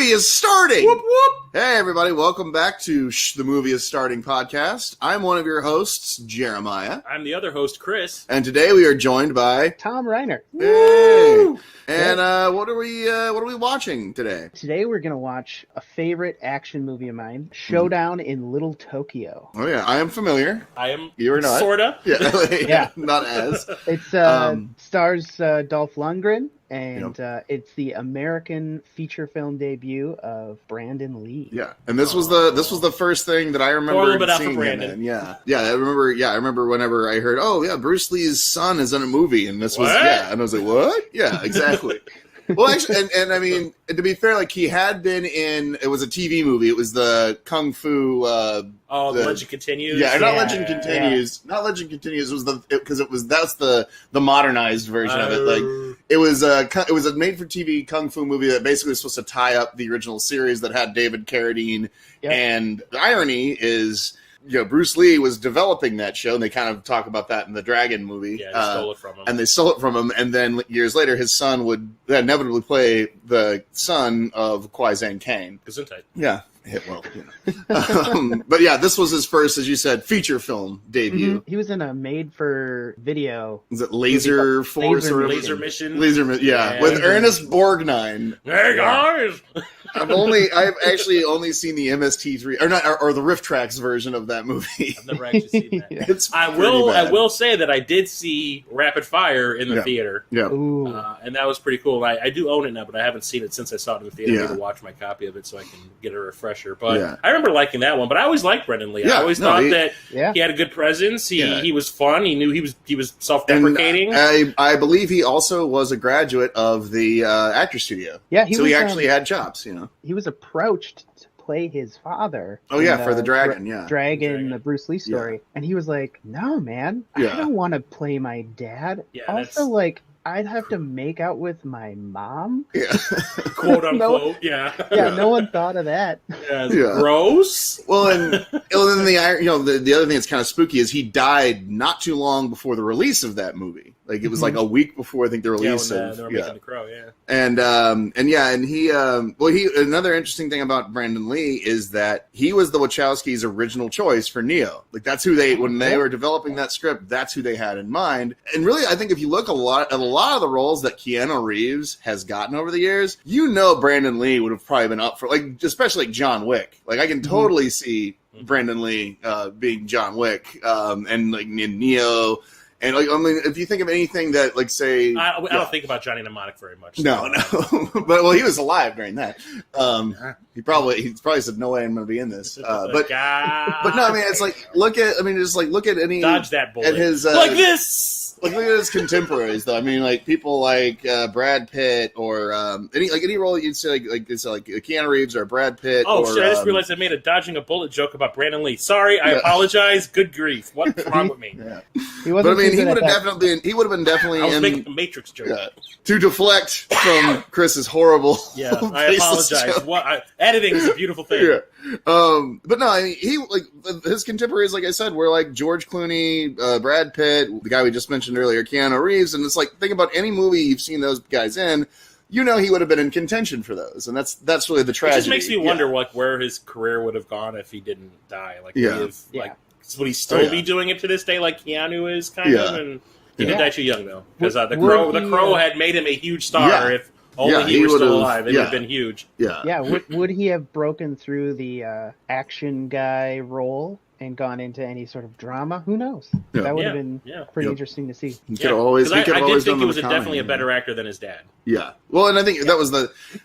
movie is starting! Whoop, whoop. Hey, everybody, welcome back to The Movie is Starting podcast. I'm one of your hosts, Jeremiah. I'm the other host, Chris. And today we are joined by... Tom Reinert. Hey! And what are we watching today? Today we're going to watch a favorite action movie of mine, Showdown in Little Tokyo. Oh, yeah, I am familiar. I am You are not. sorta. Yeah, Yeah. Not as. It stars Dolph Lundgren, and it's the American feature film debut of Brandon Lee. Yeah, and this was the first thing that I remember a little bit seeing after him Brandon. in. I remember whenever I heard, oh yeah, Bruce Lee's son is in a movie, and this was What? and I was like, what? Yeah, exactly. Well, actually, and I mean, to be fair, like he had been in. It was a TV movie. It was the Kung Fu. Legend Continues. Yeah, not Legend Continues. Not Legend Continues. It was that's the modernized version of it. Like it was a made for TV Kung Fu movie that basically was supposed to tie up the original series that had David Carradine. Yep. And the irony is, Bruce Lee was developing that show, and they kind of talk about that in the Dragon movie. Yeah, they stole it from him. And they stole it from him, and then years later, his son would inevitably play the son of Kwai Zhang Kang. Gesundheit. Yeah. But yeah, this was his first, as you said, feature film debut. Mm-hmm. He was in a made-for-video. Is it Laser Force or Laser Mission? Yeah, with Ernest Borgnine. Hey guys! I've actually only seen the MST3 or the Rift Tracks version of that movie. I've never actually seen that. It's I will say that I did see Rapid Fire in the theater. Yeah. And that was pretty cool. I do own it now, but I haven't seen it since I saw it in the theater. Yeah. I need to watch my copy of it so I can get a refresher. But I remember liking that one. But I always liked Brendan Lee. Yeah, I always thought that he had a good presence. He was fun. He knew he was self-deprecating. And I believe he also was a graduate of the actor studio. Yeah, he actually had chops. He was approached to play his father. Oh yeah, for the Dragon. Dragon, the Bruce Lee story, and he was like, "No, man, I don't want to play my dad." Yeah, also, like, I'd have to make out with my mom. Yeah. Quote unquote. No one thought of that. Yeah, gross. Well, and then the other thing that's kind of spooky is he died not too long before the release of that movie. Like it was like a week before I think the release of they were making The Crow. Yeah. And he another interesting thing about Brandon Lee is that he was the Wachowskis' original choice for Neo. Like that's who when they were developing that script, that's who they had in mind. And really, I think if you look at a lot of the roles that Keanu Reeves has gotten over the years, Brandon Lee would have probably been up for, like, especially like John Wick. Like I can totally see Brandon Lee being John Wick and like in Neo. And like, I mean, if you think of anything that, like, say, I don't think about Johnny Mnemonic very much. No, but he was alive during that. He probably said, "No way, I'm going to be in this." But no, I mean, it's like look at any dodge that bullet at his like this. Like look at his contemporaries, though. I mean, like people like Brad Pitt or any role you'd say like Keanu Reeves or Brad Pitt. Oh shit! I just realized I made a dodging a bullet joke about Brandon Lee. Sorry, I apologize. Good grief! What's wrong with me? Yeah. But I mean, he would have been definitely. I was making a Matrix joke. To deflect from Chris's horrible. Yeah, I apologize. Editing is a beautiful thing. Yeah. But no, I mean, his contemporaries, like I said, were like George Clooney, Brad Pitt, the guy we just mentioned earlier, Keanu Reeves, and it's like, think about any movie you've seen those guys in, he would have been in contention for those, and that's really the tragedy. It just makes me wonder where his career would have gone if he didn't die. Like, would he still be doing it to this day, like Keanu is kind of? And he did die too young though, because the Crow had made him a huge star. If only he were still alive, it would have been huge. Yeah. Would he have broken through the action guy role and gone into any sort of drama? Who knows? That would have been pretty interesting to see. He could always. I did think he was definitely a better actor than his dad. Yeah. Well, and I think that was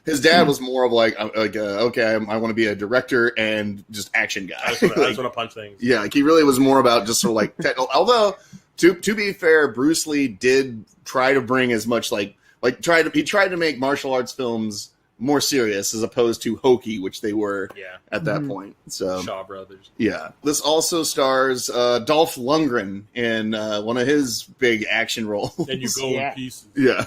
his dad was more of okay, I want to be a director and just action guy. I just want to punch things. Yeah, like he really was more about just sort of like technical. Although, to be fair, Bruce Lee did try to bring as much he tried to make martial arts films more serious as opposed to hokey, which they were at that point. So Shaw Brothers. Yeah. This also stars Dolph Lundgren in one of his big action roles. And you go in pieces. Yeah.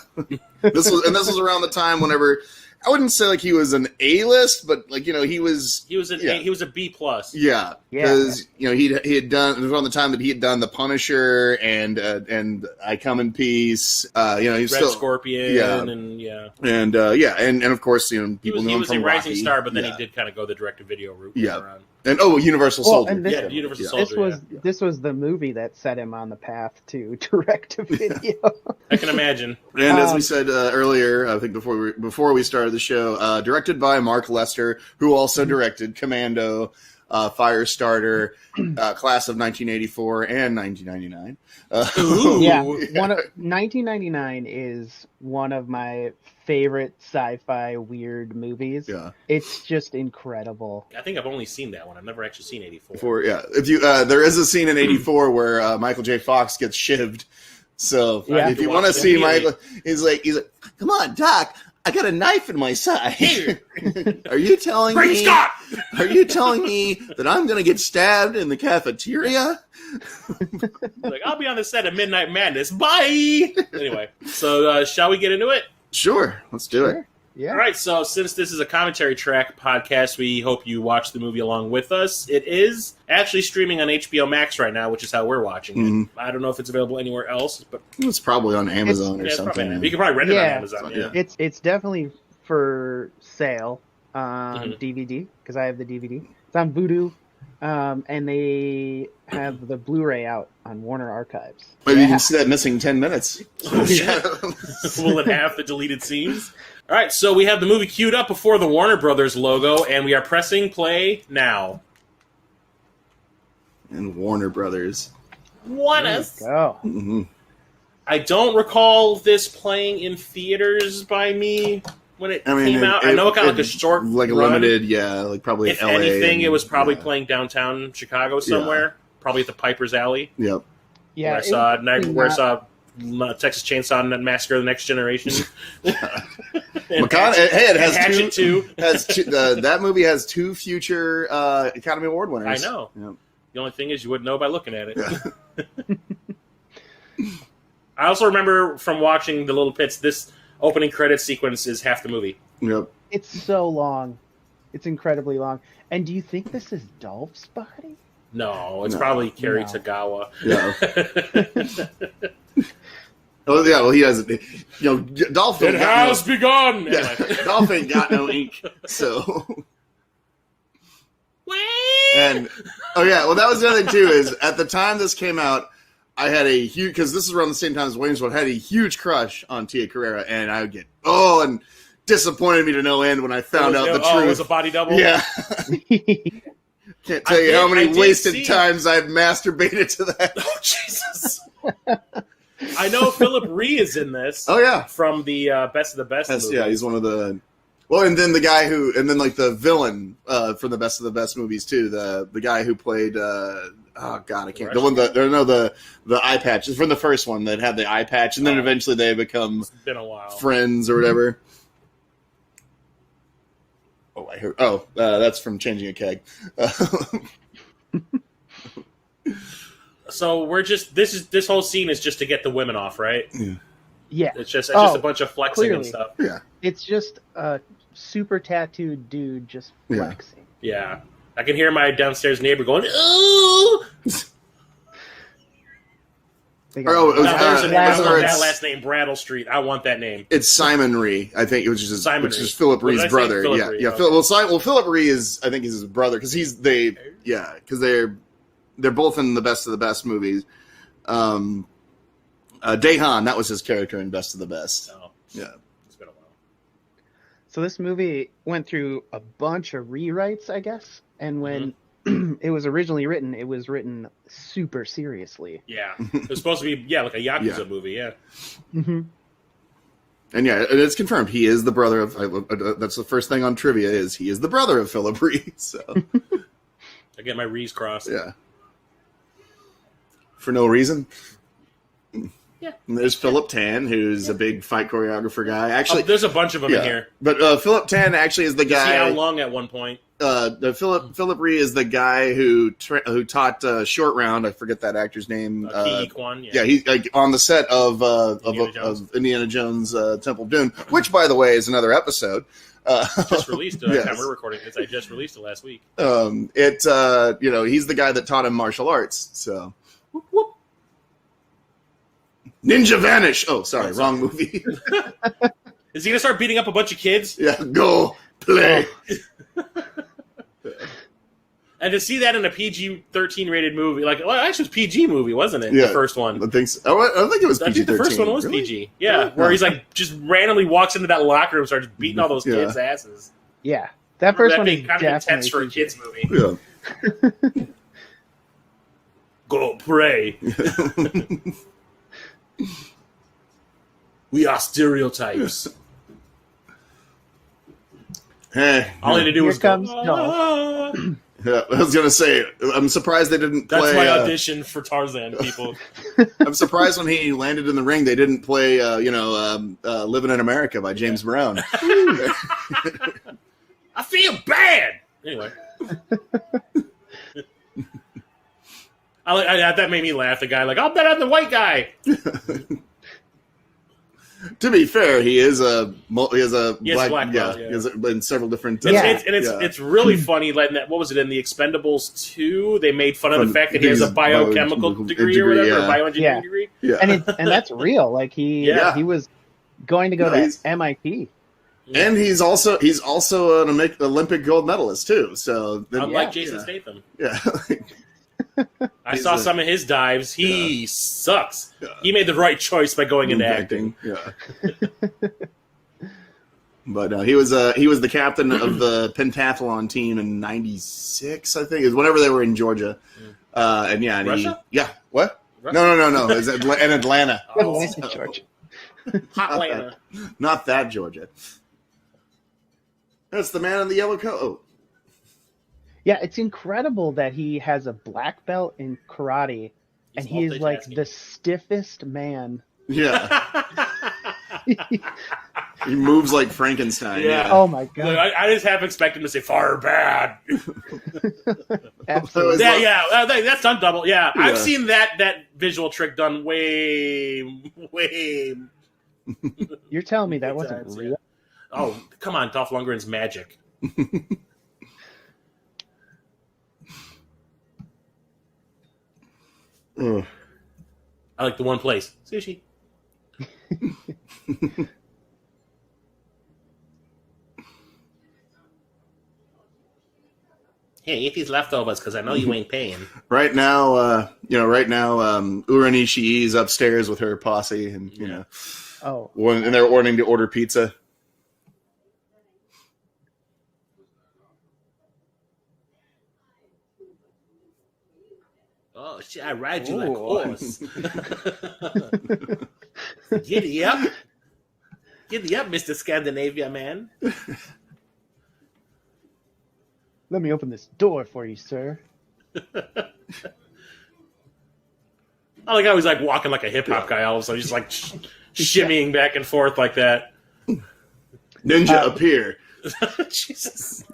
This was around the time whenever I wouldn't say like he was an A-list, but like he was a B+. Yeah, because he had done, it was around the time that he had done The Punisher and I Come in Peace. He's Red Scorpion, and of course people he knew him was from a rising Rocky. star, but then he did kind of go the direct-to-video route. Yeah. And Universal Soldier. And Universal Soldier. This was the movie that set him on the path to direct-to-video. I can imagine. And as we said earlier, I think before we started the show, directed by Mark Lester, who also directed Commando, Firestarter, Class of 1984 and 1999. 1999 is one of my favorite sci-fi weird movies. Yeah, it's just incredible. I think I've only seen that one. I've never actually seen 84. If you there is a scene in 84 where Michael J. Fox gets shivved. So if you want to see Michael, he's like, come on, Doc. I got a knife in my side. Are you telling me? Scott! Are you telling me that I'm going to get stabbed in the cafeteria? Like, I'll be on the set of Midnight Madness. Bye. Anyway, so shall we get into it? Sure, let's do it. Yeah. All right. So since this is a commentary track podcast, we hope you watch the movie along with us. It is actually streaming on HBO Max right now, which is how we're watching it. I don't know if it's available anywhere else, but it's probably on Amazon or something. You can probably rent it on Amazon. Yeah. It's definitely for sale on DVD because I have the DVD. It's on Vudu, and they have the Blu-ray out on Warner Archives. Maybe you can see that missing 10 minutes. Will it have the deleted scenes? All right, so we have the movie queued up before the Warner Brothers logo, and we are pressing play now. And Warner Brothers. Go. I don't recall this playing in theaters by me when it came out. I know it got like a short like a run. limited, like probably if LA. If anything, it was probably playing downtown Chicago somewhere, probably at the Piper's Alley. Yep. Yeah, where I saw Texas Chainsaw Massacre: The Next Generation. It has Hatchet 2. That movie has 2 future Academy Award winners. I know. Yep. The only thing is you wouldn't know by looking at it. Yeah. I also remember from watching the little pits, this opening credit sequence is half the movie. Yep. It's so long. It's incredibly long. And do you think this is Dolph's body? No, it's probably Cary Tagawa. Yeah. Oh yeah, well he has, Dolph. It has begun. Yeah, Dolph ain't got no ink, so. And that was the other thing too. Is at the time this came out, I had a huge, because this is around the same time as Wayne's World, had a huge crush on Tia Carrere, and I would get and disappointed me to no end when I found out the truth. It was a body double. Yeah. Can't tell you how many wasted times I've masturbated to that. Oh Jesus. I know Philip Ree is in this. Oh yeah, from the Best of the Best. Movies. Yeah, he's one of the. Well, and then the villain from the Best of the Best movies too. The guy who played. Oh God, I can't. The one the eye patch is from the first one that had the eye patch, and then eventually they become been a while. Friends or whatever. I heard. That's from Changing a Keg. So we're just this whole scene is just to get the women off, right? Yeah. It's just a bunch of flexing and stuff. Yeah. It's just a super tattooed dude just flexing. Yeah. I can hear my downstairs neighbor going, "Ooh!" That last name, Brattle Street. I want that name. It's Simon Ree. I think it was just Philip Ree's brother. Philip Ree is, I think, is his brother because they're both in the Best of the Best movies. Dahan, that was his character in Best of the Best. Oh, yeah, it's been a while. So this movie went through a bunch of rewrites, I guess, and when. It was originally written. It was written super seriously. Yeah, it was supposed to be like a Yakuza movie. Yeah, mm-hmm. And it's confirmed he is the brother of. That's the first thing on trivia is he is the brother of Philip Ree. So I get my Rees crossed. Yeah, for no reason. Yeah. And there's Philip Tan, who's a big fight choreographer guy. Actually, there's a bunch of them in here. But Philip Tan actually is the guy. See how long at one point. Philip Ree is the guy who taught Short Round. I forget that actor's name. Ki Kwan. Yeah, he's on the set of Indiana Jones Temple of Doom, which, by the way, is another episode. Just released it. Yes. Time we're recording this. I just released it last week. He's the guy that taught him martial arts. So, whoop, whoop. Ninja Vanish. Oh, sorry, wrong movie. Is he gonna start beating up a bunch of kids? Yeah, go play. And to see that in a PG-13 rated movie, actually, it was PG movie, wasn't it? Yeah, the first one. I think so. I don't think it was PG-13. I think the first one was really? PG. Yeah, where he's just randomly walks into that locker room, and starts beating all those kids' Yeah. asses. Yeah, that first one is kind of intense for a PG. kids movie. Yeah. Go pray. We are stereotypes. Hey, All he had to do Here was comes go. Dolph. yeah, I was gonna say, I'm surprised they didn't play. That's my audition for Tarzan, people. I'm surprised when he landed in the ring, they didn't play, "Living in America" by James Brown. I feel bad. Anyway, that made me laugh. The guy I'll bet on the white guy. To be fair, he is a black belt, yeah. He has in several different. It's really funny. What was it in the Expendables 2? They made fun of the fact that he has a biochemical degree or whatever, yeah. a bioengineering degree. Yeah, and that's real. Like he was going to go to MIT. And he's also an Olympic gold medalist too. So unlike Jason Statham, yeah. I saw some of his dives. He sucks. Yeah. He made the right choice by going into acting. Yeah. But he was the captain of the pentathlon team in '96, I think. It was whenever they were in Georgia. Russia? What? Russia? No. It was in Atlanta. Atlanta, Georgia. Hot Atlanta. Not that Georgia. That's the man in the yellow coat. Oh. Yeah, it's incredible that he has a black belt in karate, and he's like the stiffest man. Yeah. He moves like Frankenstein. Yeah. Oh my god. I just half expect him to say "far bad." Absolutely. That's done double. Yeah, I've seen that visual trick done way. You're telling me that wasn't real? Yeah. Oh, come on, Dolph Lundgren's magic. I like the one place. Sushi. Hey, eat these leftovers because I know you ain't paying. Right now, Uran Ishii is upstairs with her posse, and and they're ordering to order pizza. Oh shit! I ride you like a horse. Giddy up, Mr. Scandinavia man. Let me open this door for you, sir. I like how he's walking like a hip hop guy. All of a sudden, he's shimmying back and forth like that. Ninja appear. Jesus.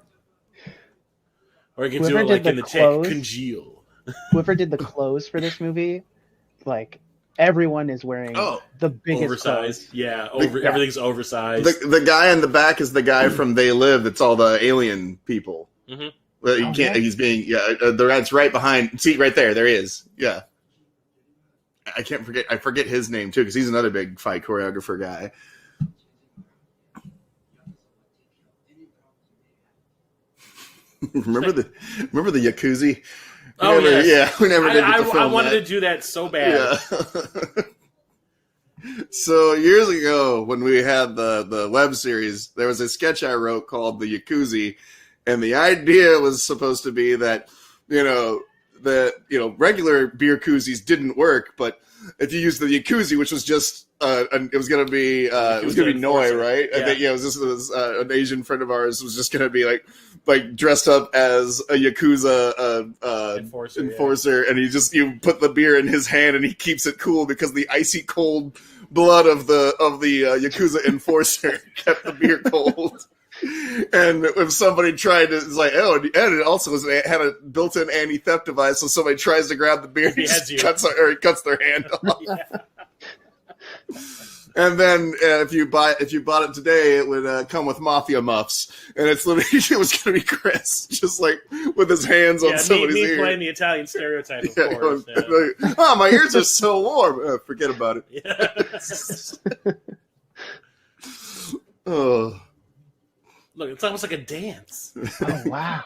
Or you can do it in the tech congeal. Whoever did the clothes for this movie, everyone is wearing the biggest oversized. Clothes. Yeah, everything's oversized. The guy in the back is the guy from They Live. That's all the alien people. Mm-hmm. Well, you can't. He's being that's right behind. See, right there. There he is. Yeah. I can't forget. I forget his name too because he's another big fight choreographer guy. Remember the Yakuza? We never did get to film I wanted to do that so bad. Yeah. So years ago, when we had the web series, there was a sketch I wrote called the Yakuza, and the idea was supposed to be that regular beer koozies didn't work, but if you use the Yakuza, which was just it was gonna be Noi, right? Yeah. I think it was just an Asian friend of ours was just gonna be like dressed up as a Yakuza enforcer, and you put the beer in his hand and he keeps it cool because the icy cold blood of the Yakuza enforcer kept the beer cold. And if somebody tried to, it's and it also had a built-in anti-theft device, so somebody tries to grab the beer, he just cuts their hand off. And then if you bought it today, it would come with Mafia muffs, and it was going to be Chris, just like with his hands on somebody's ear. Me playing the Italian stereotype, of course. Like, oh, my ears are so warm. Forget about it. Yeah. Oh, look, it's almost like a dance. Oh wow.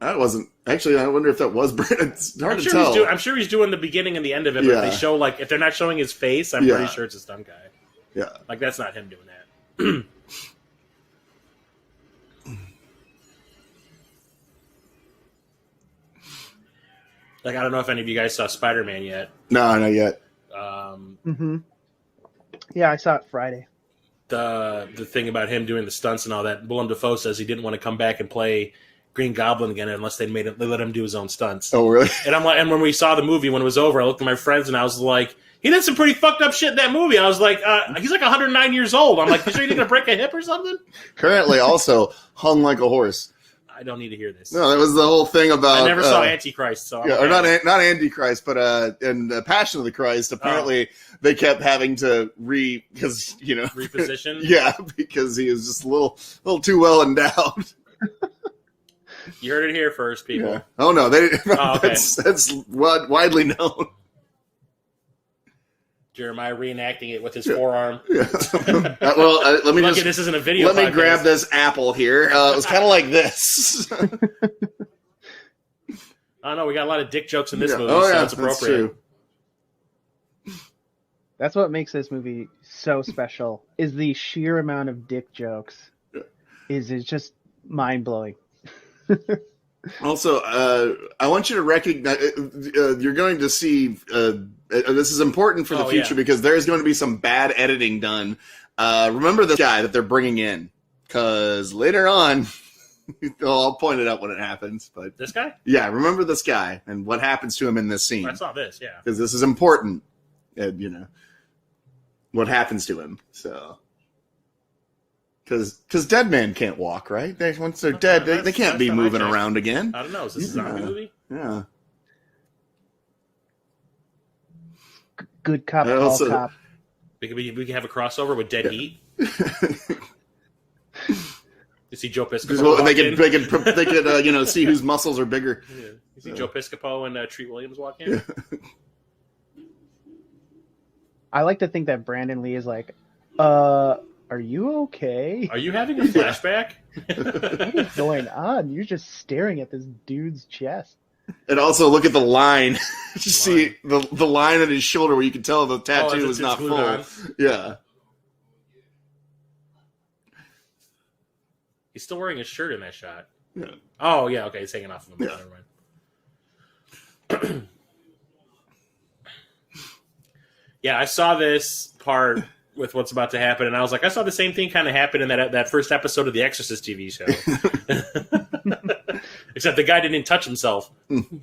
that wasn't actually. I wonder if that was Brandon. It's hard to tell. I'm sure he's doing the beginning and the end of it. But if they show if they're not showing his face, I'm pretty sure it's a stunt guy. Yeah, like that's not him doing that. Like I don't know if any of you guys saw Spider-Man yet. No, not yet. Yeah, I saw it Friday. The thing about him doing the stunts and all that. Willem Dafoe says he didn't want to come back and play Green Goblin again unless they let him do his own stunts. Oh, really? And I'm like, and when we saw the movie, when it was over, I looked at my friends and I was like, he did some pretty fucked up shit in that movie. I was like, he's like 109 years old. I'm like, you sure you're gonna break a hip or something? Currently, also hung like a horse. I don't need to hear this. No, that was the whole thing about. I never saw Antichrist, so or not Antichrist, but in Passion of the Christ, apparently they kept having to reposition. Yeah, because he was just a little too well endowed. You heard it here first, people. Yeah. Oh no, they. Oh, okay. That's widely known. Jeremiah reenacting it with his forearm. Yeah. Let me this isn't a video. Let me grab this apple here. It was kind of like this. I know we got a lot of dick jokes in this movie, so it's appropriate. That's what makes this movie so special. Is the sheer amount of dick jokes. Is just mind blowing. Also, I want you to recognize you're going to see. This is important for the future because there is going to be some bad editing done. Remember this guy that they're bringing in, because later on, I'll point it out when it happens. But this guy, remember this guy and what happens to him in this scene. I saw this, because this is important. What happens to him. So, because dead men can't walk, right? Once they're dead, they can't be moving around again. I don't know. Is this a zombie movie? Yeah. Good cop, bad cop. We could have a crossover with Dead Heat. You see Joe Piscopo. They could see whose muscles are bigger. Yeah. You see Joe Piscopo and Treat Williams walk in. I like to think that Brandon Lee is like, are you okay? Are you having a flashback? What is going on? You're just staring at this dude's chest. And also look at the line. Just see the line on his shoulder where you can tell the tattoo is not full. On. Yeah. He's still wearing a shirt in that shot. Yeah. Oh, yeah, okay. He's hanging off of him. Yeah. Never mind. Yeah, I saw this part with what's about to happen, and I was like, I saw the same thing kind of happen in that first episode of the Exorcist TV show. Except the guy didn't touch himself.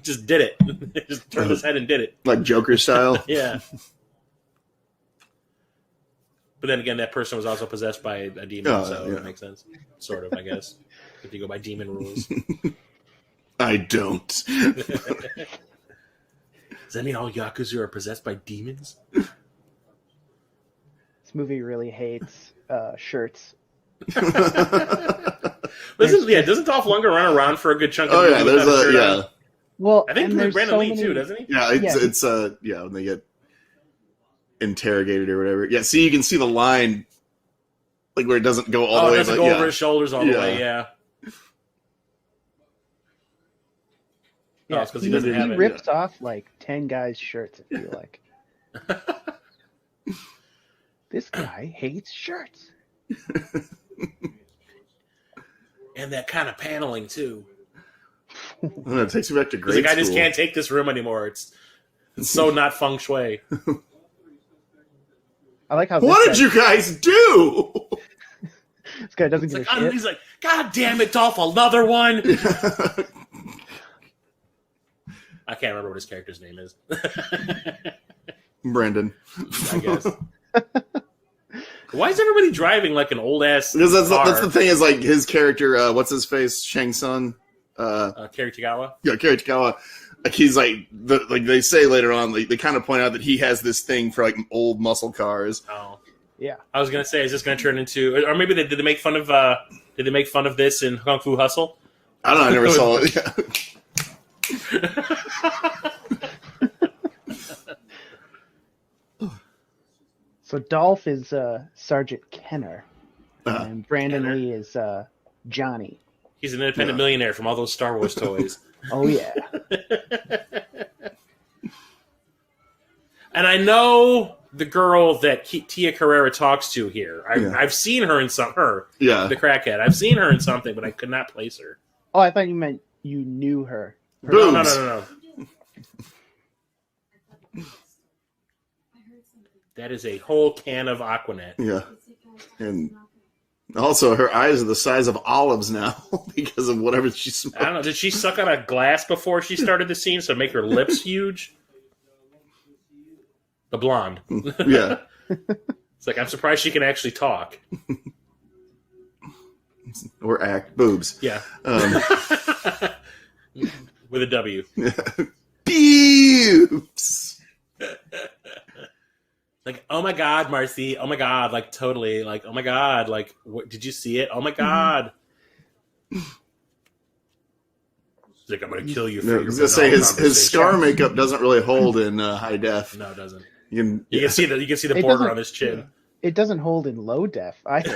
Just did it. Just turned his head and did it. Like Joker style? Yeah. But then again, that person was also possessed by a demon, so it makes sense. Sort of, I guess. If you go by demon rules. I don't. Does that mean all Yakuza are possessed by demons? This movie really hates shirts. Doesn't Dolph Lundgren run around for a good chunk of the movie without a shirt on? Well, I think Brandon Lee too, doesn't he? Yeah, it's when they get interrogated or whatever. Yeah, see, you can see the line, like where it doesn't go all the way. It doesn't go over his shoulders all the way. Yeah. Yeah, because he doesn't have it. He rips off like 10 guys' shirts. I feel like this guy hates shirts. And that kind of paneling too. It takes you back to grade school. The guy school. just can't take this room anymore. It's so not feng shui. I like how. What did you guys do? This guy doesn't give a shit. He's like, God damn it, Dolph! Another one. I can't remember what his character's name is. Brandon, I guess. Why is everybody driving like an old ass? Because that's the thing is like his character. What's his face? Shang Tsung. Cary Tagawa. Yeah, Cary Tagawa. like he's like they say later on, like, they kind of point out that he has this thing for like old muscle cars. Oh, yeah. I was gonna say, is this gonna turn into, or maybe did they make fun of this in Kung Fu Hustle? I don't know. I never saw it. So Dolph is Sergeant Kenner, and Brandon Kenner. Lee is Johnny. He's an independent millionaire from all those Star Wars toys. Oh yeah. And I know the girl that Tia Carrere talks to here. I've seen her in the crackhead. I've seen her in something, but I could not place her. Oh, I thought you meant you knew her. No. That is a whole can of Aquanet. Yeah. And also, her eyes are the size of olives now because of whatever she smoked. I don't know. Did she suck on a glass before she started the scene so make her lips huge? The blonde. Yeah. It's like, I'm surprised she can actually talk. Or act. Boobs. Yeah. With a W. Boobs! Like, oh my God, Marcy. Oh my God. Like, totally. Like, oh my God. Like, what, did you see it? Oh my God. She's like, I'm going to kill you for I was going to say, his scar makeup doesn't really hold in high def. No, it doesn't. You can see the border on his chin. It doesn't hold in low def either.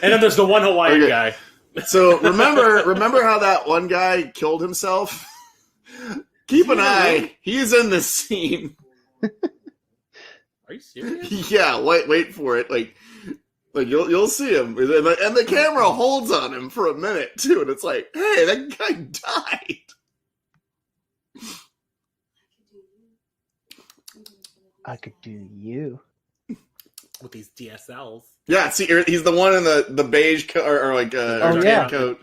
And then there's the one Hawaiian guy. So remember how that one guy killed himself? Keep an eye. He's in this scene. Are you serious? Yeah, wait for it. Like you'll see him, and the camera holds on him for a minute too, and it's like, hey, that guy died. I could do you with these DSLs. Yeah, see, he's the one in the beige coat or like coat.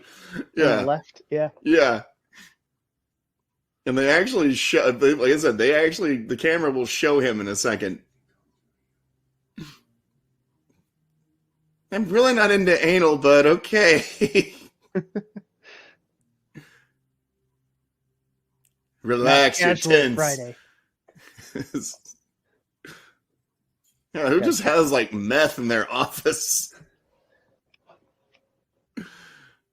Yeah, on the left. Yeah, yeah. And they actually show, like I said, the camera will show him in a second. I'm really not into anal, but okay. Relax, you're tense. Friday. Yeah, who just has like meth in their office?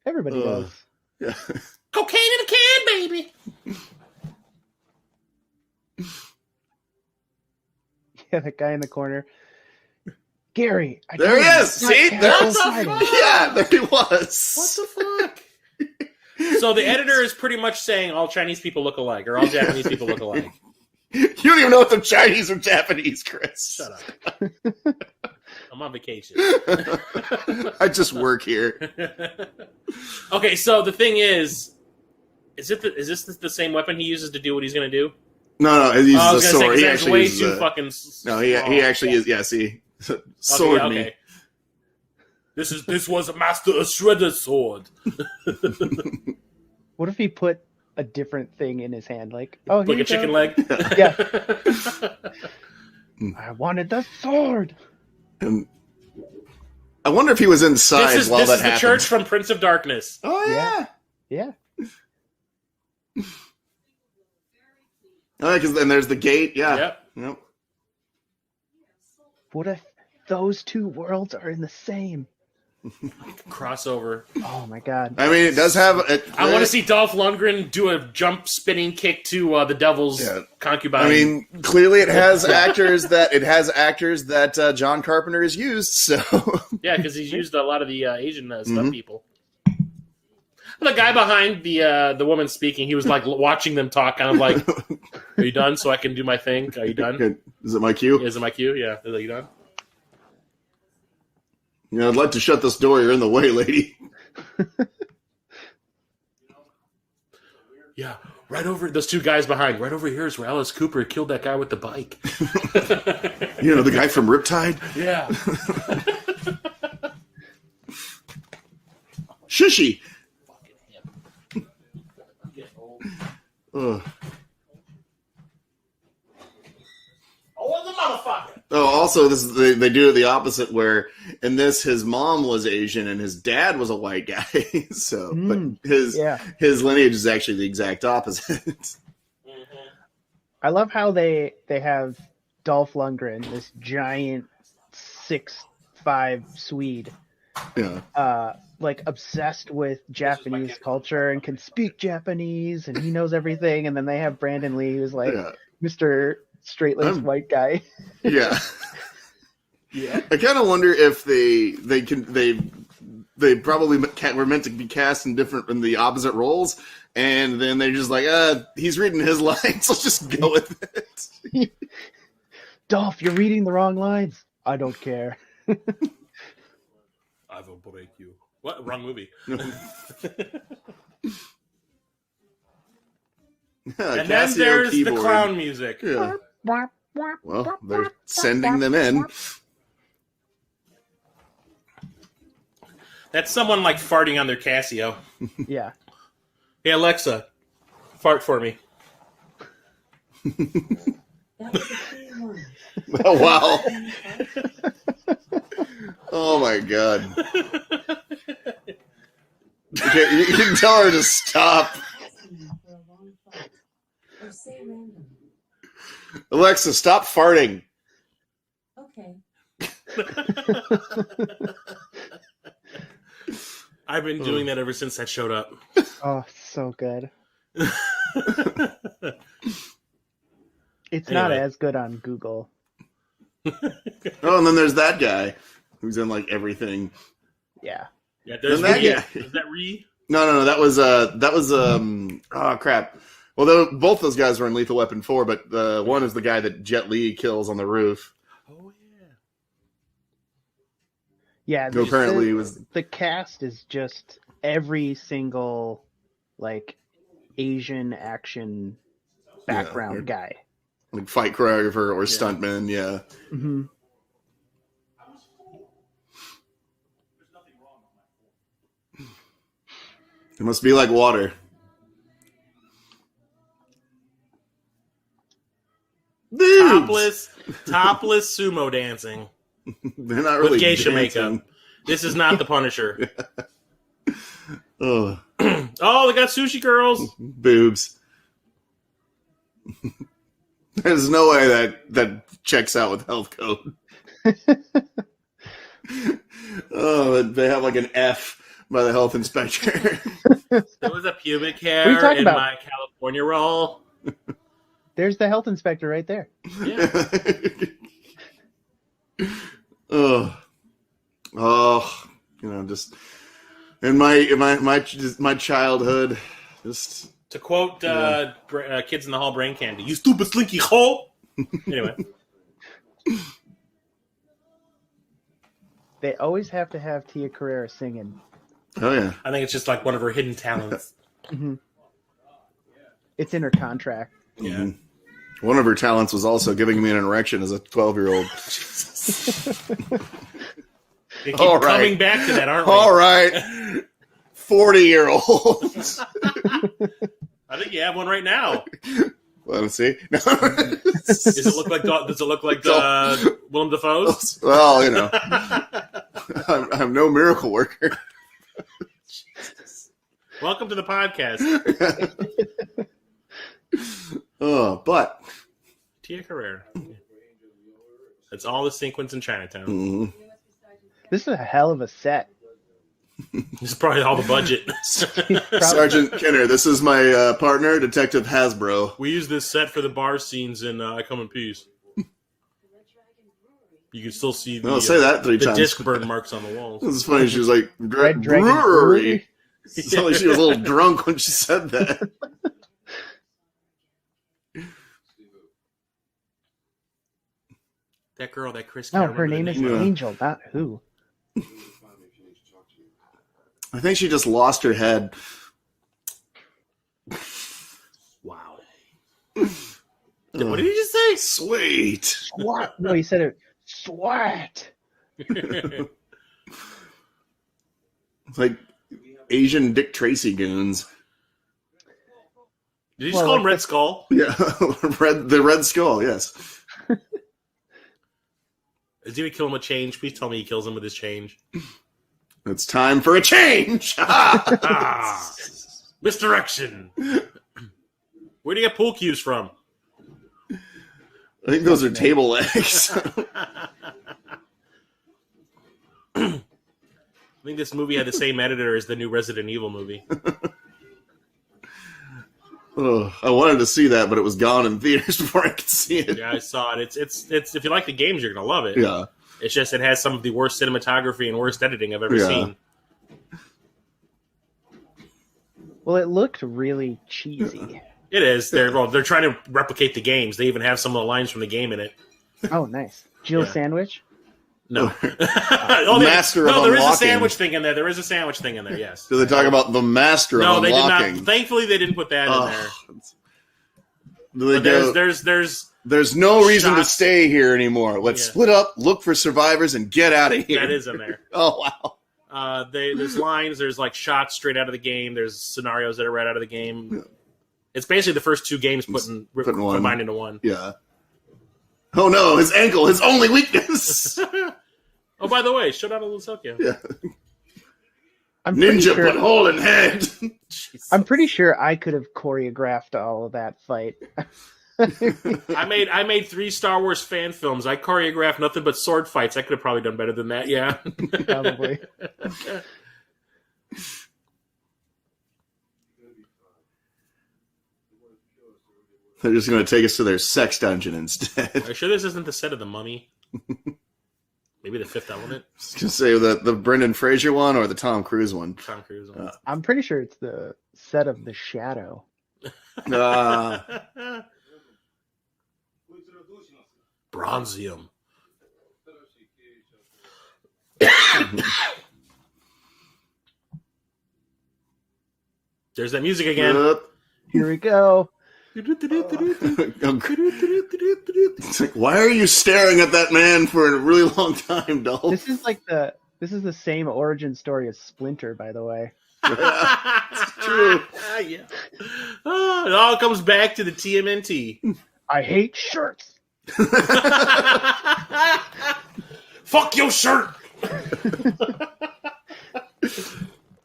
Everybody does. Yeah. Cocaine in a can, baby. Yeah, that guy in the corner. Gary, there he is. See, yeah, there he was. What the fuck? So the editor is pretty much saying all Chinese people look alike, or all Japanese people look alike. You don't even know if they're Chinese or Japanese, Chris. Shut up. I'm on vacation. I just work here. Okay, so the thing is this the same weapon he uses to do what he's going to do? No, he uses a sword. He actually way too fucking. No, he actually is. Yeah, see, sword okay. me. This was a master of shredder sword. What if he put a different thing in his hand, like a chicken leg? Yeah. I wanted the sword. And I wonder if he was inside while that happened. This is the church from Prince of Darkness. Oh yeah. Oh, because then there's the gate. Yeah. Yep. What if those two worlds are in the same crossover? Oh my God! I mean, it does have. I want to see Dolph Lundgren do a jump spinning kick to the Devil's concubine. I mean, clearly it has actors that John Carpenter has used. So yeah, because he's used a lot of the Asian stunt people. The guy behind the woman speaking, he was like watching them talk, kind of like, "Are you done? So I can do my thing. Are you done? Okay. Is it my cue? Is it my cue? Yeah. Are you done? Yeah, I'd like to shut this door. You're in the way, lady." Yeah, right over those two guys behind. Right over here is where Alice Cooper killed that guy with the bike. The guy from Riptide. Yeah. Shushy. Oh, the motherfucker! Oh, also, they do it the opposite, where in this his mom was Asian and his dad was a white guy. So, but his lineage is actually the exact opposite. I love how they have Dolph Lundgren, this giant 6'5" Swede, like obsessed with Japanese culture and can speak Japanese and he knows everything. And then they have Brandon Lee, who's like Mr. Straight-laced white guy. Yeah. Yeah. I kind of wonder if they probably were meant to be cast in the opposite roles, and then they're just like, he's reading his lines, let's just go with it. Dolph, you're reading the wrong lines. I don't care. I will break you. What? Wrong movie. And then there's keyboard. The clown music. Yeah. Well, they're sending them in. That's someone like farting on their Casio. Yeah. Hey, Alexa, fart for me. Oh, wow. Oh, my God. Okay, you can tell her to stop. Alexa, stop farting. Okay. I've been doing that ever since that showed up. Oh, so good. It's not as good on Google. Oh, and then there's that guy who's in like everything. Yeah. Yeah, there's that guy. Is that Ree? No. That was oh crap. Well, both those guys were in Lethal Weapon 4, but the one is the guy that Jet Li kills on the roof. Oh yeah. Yeah. Who apparently was the cast is just every single like Asian action background guy. Like fight choreographer or stuntman, yeah. Mm-hmm. It must be like water. Topless sumo dancing. They're not really with geisha dancing. makeup. This is not the Punisher. Oh, they got sushi girls. Boobs. There's no way that checks out with health code. Oh, they have like an F by the health inspector. There was a pubic hair in my California roll. There's the health inspector right there. Yeah. Just in my childhood, just to quote Kids in the Hall Brain Candy, "You stupid slinky hole." Anyway, they always have to have Tia Carrere singing. Oh yeah, I think it's just like one of her hidden talents. Mm-hmm. It's in her contract. Yeah. Mm-hmm. One of her talents was also giving me an erection as a 12-year-old. They keep coming back to that, aren't we? All right. 40-year-olds. I think you have one right now. Let me see. Does it look like Willem Dafoe's? Well, I'm no miracle worker. Welcome to the podcast. But Tia Carrere. It's all the sequence in Chinatown. Mm-hmm. This is a hell of a set. This is probably all the budget. Sergeant Kenner, this is my partner, Detective Hasbro. We use this set for the bar scenes in I Come in Peace. You can still see say that 3 times. disc burn marks on the walls. This is funny. She was like, Red Dragon Brewery. It sounded like she was a little drunk when she said that. That girl, that Chris. No, her name is Angel, not who. I think she just lost her head. Wow. What did he just say? Sweet. Swat. No, he said it. Swat. It's like Asian Dick Tracy goons. Did you just call him Red Skull? Yeah, the Red Skull. Yes. Is he going to kill him with change? Please tell me he kills him with his change. It's time for a change! Misdirection! Where do you get pool cues from? I think those are table legs. I think this movie had the same editor as the new Resident Evil movie. Oh, I wanted to see that, but it was gone in theaters before I could see it. Yeah, I saw it. It's if you like the games, you're gonna love it. Yeah. It's just it has some of the worst cinematography and worst editing I've ever seen. Well, it looked really cheesy. It is. They're trying to replicate the games. They even have some of the lines from the game in it. Oh, nice. Jill Sandwich? No. Master of there unlocking. is a sandwich thing in there. There is a sandwich thing in there, yes. Do they talk about the master of unlocking? No, they did not. Thankfully, they didn't put that in there. There's no reason to stay here anymore. Let's split up, look for survivors, and get out of here. That is in there. Oh, wow. There's lines. There's like shots straight out of the game. There's scenarios that are right out of the game. It's basically the first two games combined into one. Yeah. Oh no, his ankle, his only weakness. Oh, by the way, Showdown in Tokyo. Yeah. Ninja put hole in head. I'm pretty sure I could have choreographed all of that fight. I made 3 Star Wars fan films. I choreographed nothing but sword fights. I could have probably done better than that. Yeah, probably. They're just going to take us to their sex dungeon instead. Are you sure this isn't the set of The Mummy? Maybe The Fifth Element? I was going to say the Brendan Fraser one or the Tom Cruise one. Tom Cruise one. I'm pretty sure it's the set of The Shadow. Bronzium. There's that music again. Here we go. It's like, why are you staring at that man for a really long time, Dolph? This is the same origin story as Splinter, by the way. It's true. Yeah. It all comes back to the TMNT. I hate shirts. Fuck your shirt.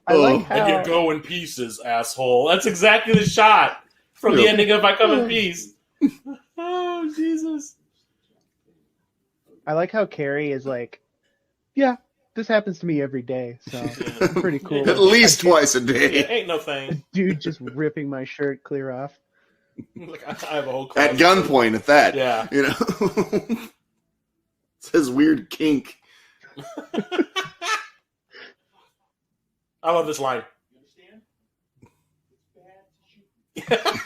I like how... And you go in pieces, asshole. That's exactly the shot from the ending of I Come in Peace. Oh, Jesus. I like how Carrie is like, yeah, this happens to me every day, so it's pretty cool. At least twice a day. Ain't no thing. Dude just ripping my shirt clear off. Like, I have a whole at gunpoint at that. Yeah. You know? It says weird kink. I love this line. You understand?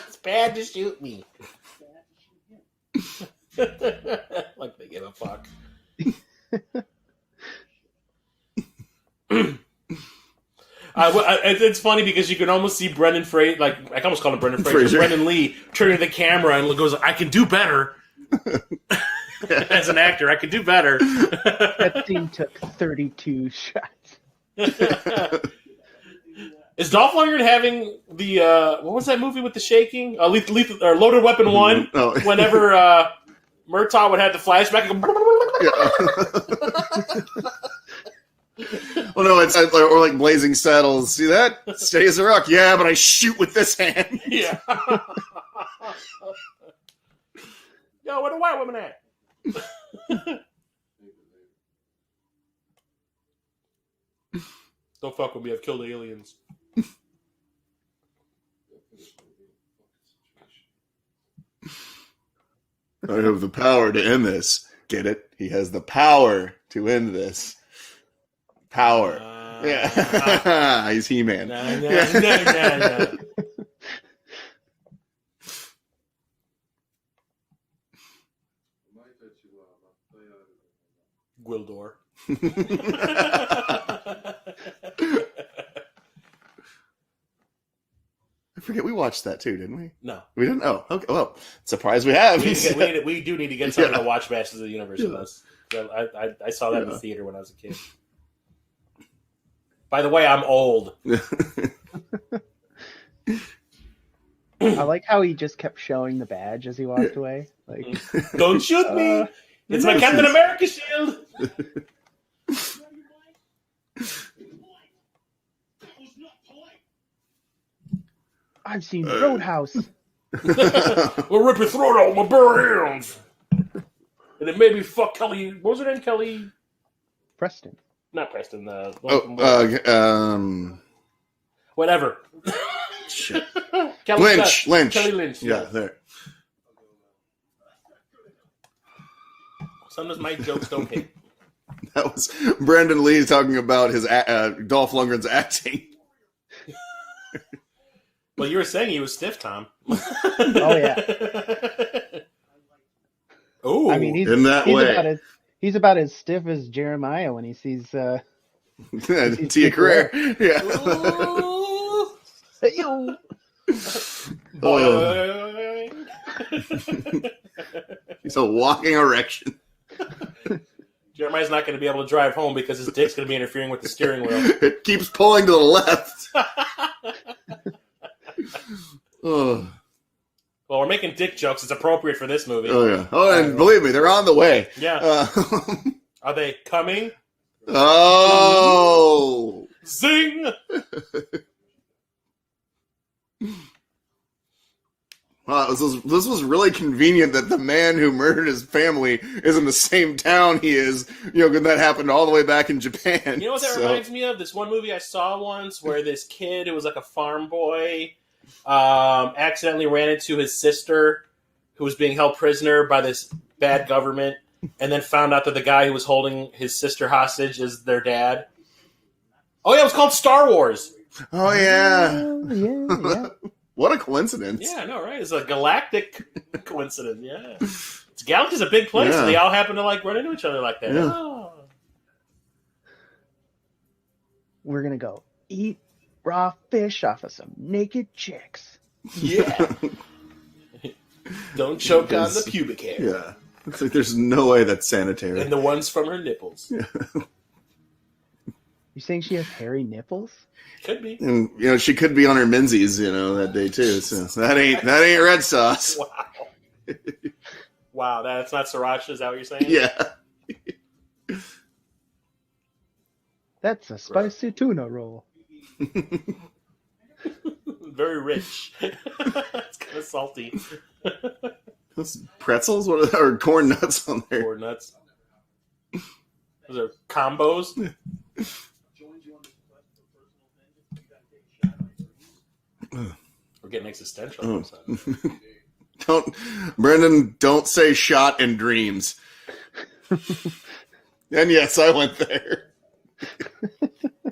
It's bad to shoot me. Like they give a fuck. It's funny because you can almost see Brendan Fraser, like I almost call him Brendan Fraser. Brendan Lee turning to the camera and goes, "I can do better." As an actor, I could do better. That scene took 32 shots. Is Dolph Lundgren having the what was that movie with the shaking? Lethal or Loaded Weapon 1? Oh. Whenever Murtaugh would have the flashback. Well, no, it's or like Blazing Saddles. See that? Steady as a rock. Yeah, but I shoot with this hand. Yeah. Yo, where the white women at? Don't fuck with me. I've killed aliens. I have the power to end this. Get it? He has the power to end this. Power. Yeah. He's He-Man. No. Gwildor. I forget we watched that too, didn't we? No. We didn't? Oh, okay. Well, surprised we have. We do need to get someone to watch Masters of the Universe with us. I saw that in the theater when I was a kid. By the way, I'm old. I like how he just kept showing the badge as he walked away. Like, don't shoot me. It's my Captain America shield. I've seen Roadhouse. We'll rip your throat out with my bare hands. And it made me fuck Kelly. What was her name? Kelly Preston. Not Preston. Whatever. Shit. Lynch. Lynch. Kelly Lynch. Yeah, there. Sometimes my jokes don't hit. That was Brandon Lee talking about his Dolph Lundgren's acting. Well, you were saying he was stiff, Tom. Oh yeah. Oh, I mean, he's about as stiff as Jeremiah when he sees Tia Carrere. Yeah. He's a walking erection. Jeremiah's not going to be able to drive home because his dick's going to be interfering with the steering wheel. It keeps pulling to the left. Oh. Well, we're making dick jokes. It's appropriate for this movie. Oh, yeah. Oh, and believe me, they're on the way. Yeah. Are they coming? Oh! Zing! Wow, this was really convenient that the man who murdered his family is in the same town he is. You know, that happened all the way back in Japan. You know what that reminds me of? This one movie I saw once where this kid who was like a farm boy accidentally ran into his sister who was being held prisoner by this bad government and then found out that the guy who was holding his sister hostage is their dad. Oh, yeah, it was called Star Wars. Oh, yeah. Yeah. What a coincidence. Yeah, I know, right? It's a galactic coincidence, yeah. Galaxy's a big place, and they all happen to like run into each other like that. Yeah. Oh. We're going to go eat raw fish off of some naked chicks. Yeah. Don't choke on the pubic hair. Yeah. It's like there's no way that's sanitary. And the ones from her nipples. Yeah. You saying she has hairy nipples? Could be. And you know, she could be on her Menzies, you know, that day too. So that ain't red sauce. Wow. Wow, that's not sriracha, is that what you're saying? Yeah. That's a spicy tuna roll. Very rich. It's kind of salty. Those pretzels? What are corn nuts on there? Corn nuts. Those are combos. We're getting existential. Don't say shot in dreams. And yes, I went there.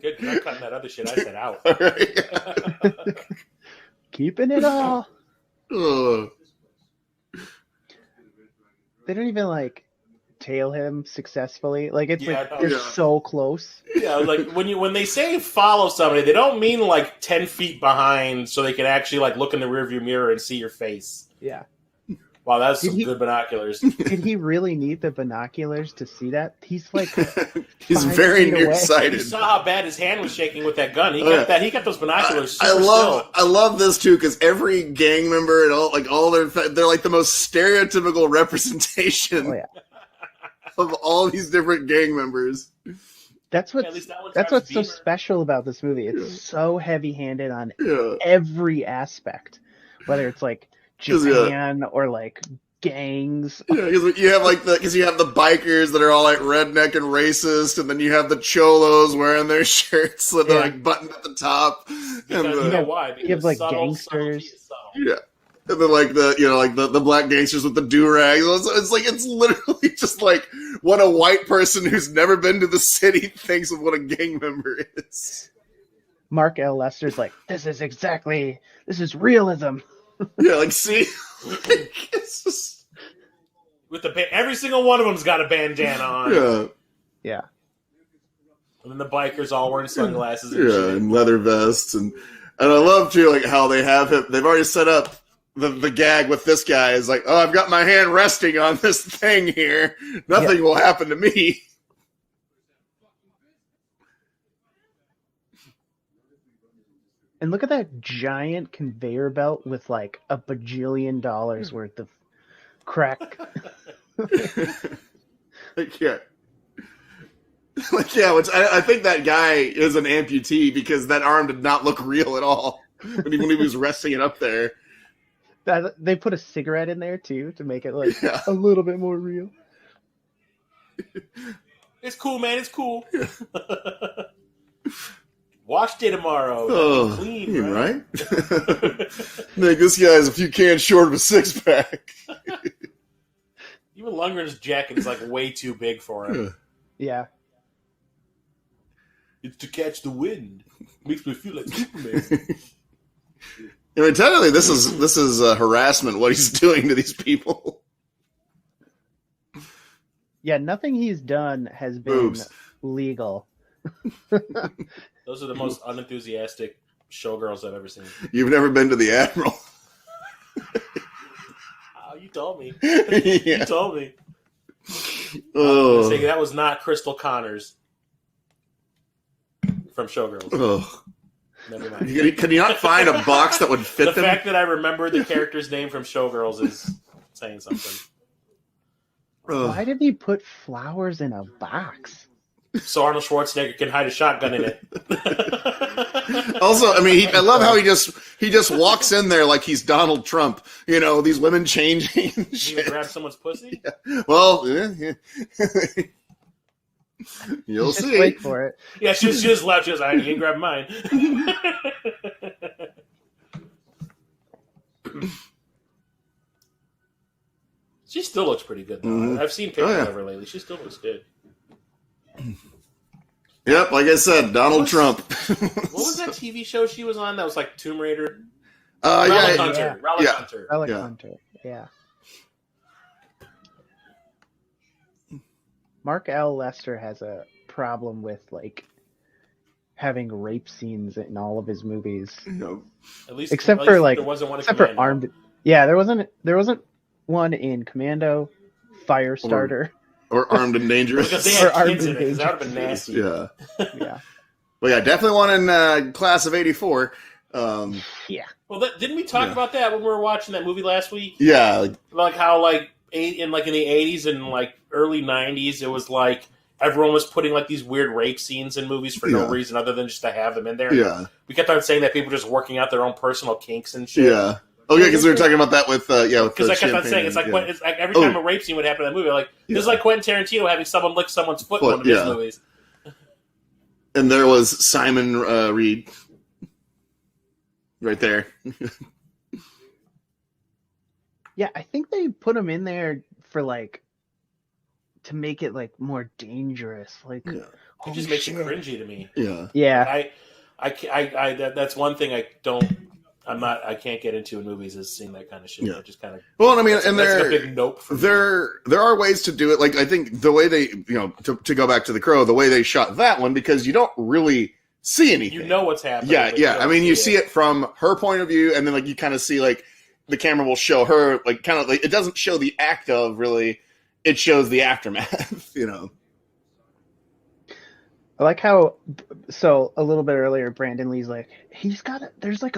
Good, you're not cutting that other shit I said out. All right. Keeping it all. Ugh. They don't even like tail him successfully. Like it's they're Yeah. so close. Yeah, like when they say follow somebody, they don't mean like 10 feet behind so they can actually like look in the rearview mirror and see your face. Yeah. Wow, that's some good binoculars. Did he really need the binoculars to see that? He's like he's very nearsighted. You saw how bad his hand was shaking with that gun. He got those binoculars. I love this too because every gang member and all they're like the most stereotypical representation of all these different gang members. That's what's so special about this movie. It's so heavy-handed on every aspect, whether it's like Japan or like gangs. Yeah, because you have you have the bikers that are all like redneck and racist, and then you have the cholos wearing their shirts that are like buttoned at the top. Because you know why? Because you have like gangsters. Yeah. And then like the black gangsters with the do-rags. It's literally just like what a white person who's never been to the city thinks of what a gang member is. Mark L. Lester's like, this is realism. Yeah, like see, it's just... with every single one of them's got a bandana on. Yeah. And then the bikers all wearing sunglasses. And shit. And leather vests, and I love too like how they have him. They've already set up the gag with this guy is like, oh, I've got my hand resting on this thing here. Nothing will happen to me. And look at that giant conveyor belt with like $1 bajillion worth of crack. Yeah. Which I think that guy is an amputee because that arm did not look real at all when he was resting it up there. They put a cigarette in there too to make it like a little bit more real. It's cool, man. It's cool. Wash day tomorrow. Oh, clean, right? Nick, this guy's a few cans short of a 6-pack. Even Lundgren's jacket is like way too big for him. Yeah. It's to catch the wind. Makes me feel like Superman. I mean, technically, this is harassment. What he's doing to these people. Yeah, nothing he's done has been legal. Those are the most unenthusiastic showgirls I've ever seen. You've never been to the Admiral. Oh, you told me. You told me. Oh. That was not Crystal Connors from Showgirls. Oh. Never mind. Can you not find a box that would fit them? The fact that I remember the character's name from Showgirls is saying something. Why did he put flowers in a box? So Arnold Schwarzenegger can hide a shotgun in it. Also, I mean, I love how he just walks in there like he's Donald Trump. You know, these women changing. You grab someone's pussy? Yeah. Well, yeah. You'll just see. Wait for it. Yeah, she just left. She was like, you can grab mine. She still looks pretty good, though. Mm-hmm. I've seen pictures of her lately. She still looks good. Yep, like I said, Donald Trump. What was that TV show she was on that was like Tomb Raider? Relic Hunter. Relic Hunter. Relic Hunter, yeah. Mark L. Lester has a problem with, like, having rape scenes in all of his movies. No. Except for there wasn't one in except Commando. for Armed. Yeah, there wasn't one in Commando, Firestarter. Or Armed and Dangerous. Because they had kids in it, because that would have been nasty. Yeah. Yeah. Well, yeah, definitely one in Class of '84. Yeah. Well, didn't we talk about that when we were watching that movie last week? Yeah. Like how, like, in the 80s and, like, early 90s, it was like everyone was putting, like, these weird rape scenes in movies for no reason other than just to have them in there. Yeah. We kept on saying that people were just working out their own personal kinks and shit. Yeah. Oh, yeah, because we were talking about that with because I kept on saying, it's like every time a rape scene would happen in that movie, like, this is like Quentin Tarantino having someone lick someone's foot in one of his movies. And there was Simon Reed. Right there. Yeah, I think they put him in there for, like, to make it, like, more dangerous. Like, it just makes it cringy to me. Yeah. Yeah. That's one thing I can't get into in movies is seeing that kind of shit. Yeah. Just kind of. Well, I mean, that's a big nope for me. There are ways to do it. Like, I think the way they, to go back to The Crow, the way they shot that one, because you don't really see anything. You know what's happening. Yeah. I mean, you see it from her point of view, and then, like, you kind of see, like, the camera will show her, like, kind of, like, it doesn't show the act of, really, it shows the aftermath, I like how, so a little bit earlier, Brandon Lee's like, there's like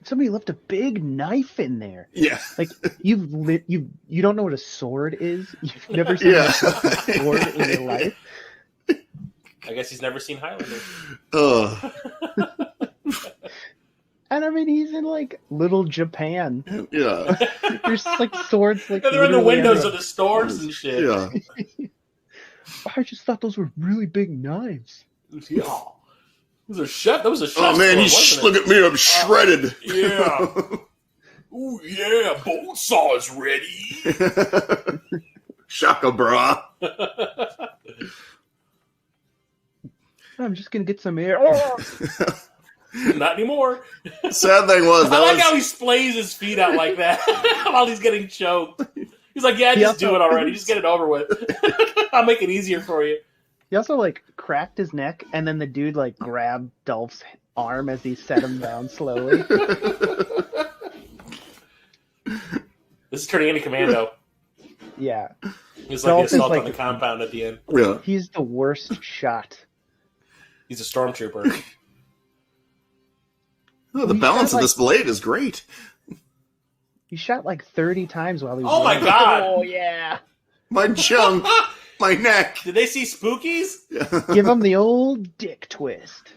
somebody left a big knife in there. Yeah. Like, you don't know what a sword is? You've never seen a sword in your life? I guess he's never seen Highlander. And I mean, he's in, like, little Japan. Yeah. There's, like, swords, like, they're in the windows of the stores and shit. Yeah. I just thought those were really big knives. Yeah. That was a chef. Oh, man, look at me, I'm shredded. Yeah. Ooh, yeah, bone saw is ready. Shaka bra. I'm just going to get some air. Not anymore. Sad thing was, I like how he splays his feet out like that while he's getting choked. He's like, yeah, just do it already. Just get it over with. I'll make it easier for you. He also, like, cracked his neck, and then the dude, like, grabbed Dolph's arm as he set him down slowly. This is turning into Commando. Yeah. He's like the assault on the compound at the end. Yeah. He's the worst shot. He's a stormtrooper. Oh, the balance of this blade is great. He shot like 30 times while he was Oh my god! Oh yeah. My junk. My neck. Did they see Spookies? Give them the old dick twist.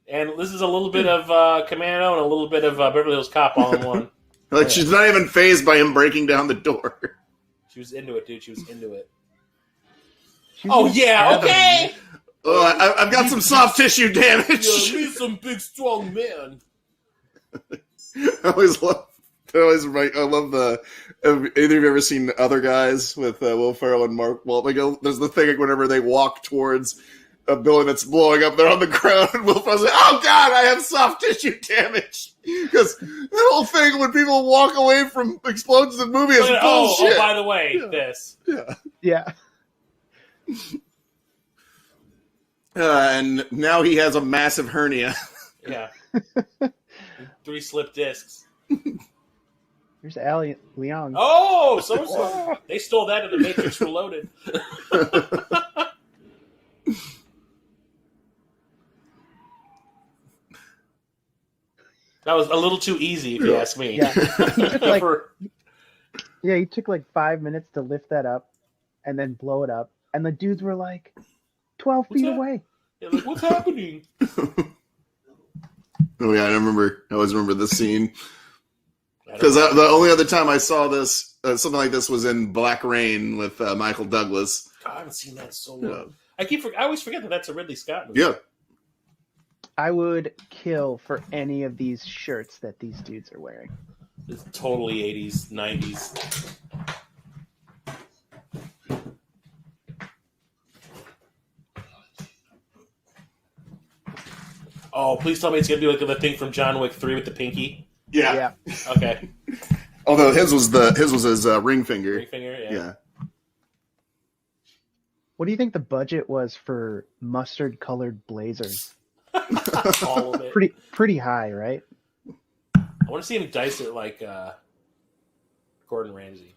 And this is a little bit of Commando and a little bit of Beverly Hills Cop all in one. Like, she's not even fazed by him breaking down the door. She was into it, dude. She was into it. Okay. I've got some soft tissue damage. Yeah, me some big, strong man. I love the. Have either of you ever seen Other Guys with Will Ferrell and Mark Wahlberg? There's the thing whenever they walk towards a building that's blowing up, they're on the ground, and Will Ferrell's like, "Oh God, I have soft tissue damage." Because that whole thing when people walk away from explosions in movies is bullshit. Oh, by the way, this. Yeah. And now he has a massive hernia. Yeah. 3 slip discs. Here's Ali Leong. Oh, so they stole that in the Matrix Reloaded. That was a little too easy, if you ask me. Yeah. He took like 5 minutes to lift that up and then blow it up. And the dudes were like 12 feet away. Yeah, like, what's happening? Oh, yeah, I always remember this scene. Because the only other time I saw this, something like this, was in Black Rain with Michael Douglas. God, I haven't seen that so long. I always forget that that's a Ridley Scott movie. Yeah. I would kill for any of these shirts that these dudes are wearing. It's totally 80s, 90s. Oh, please tell me it's going to be like the thing from John Wick 3 with the pinky. Yeah. Okay. Although his was his ring finger. Ring finger, yeah. What do you think the budget was for mustard-colored blazers? All of it. Pretty high, right? I want to see him dice it like Gordon Ramsay,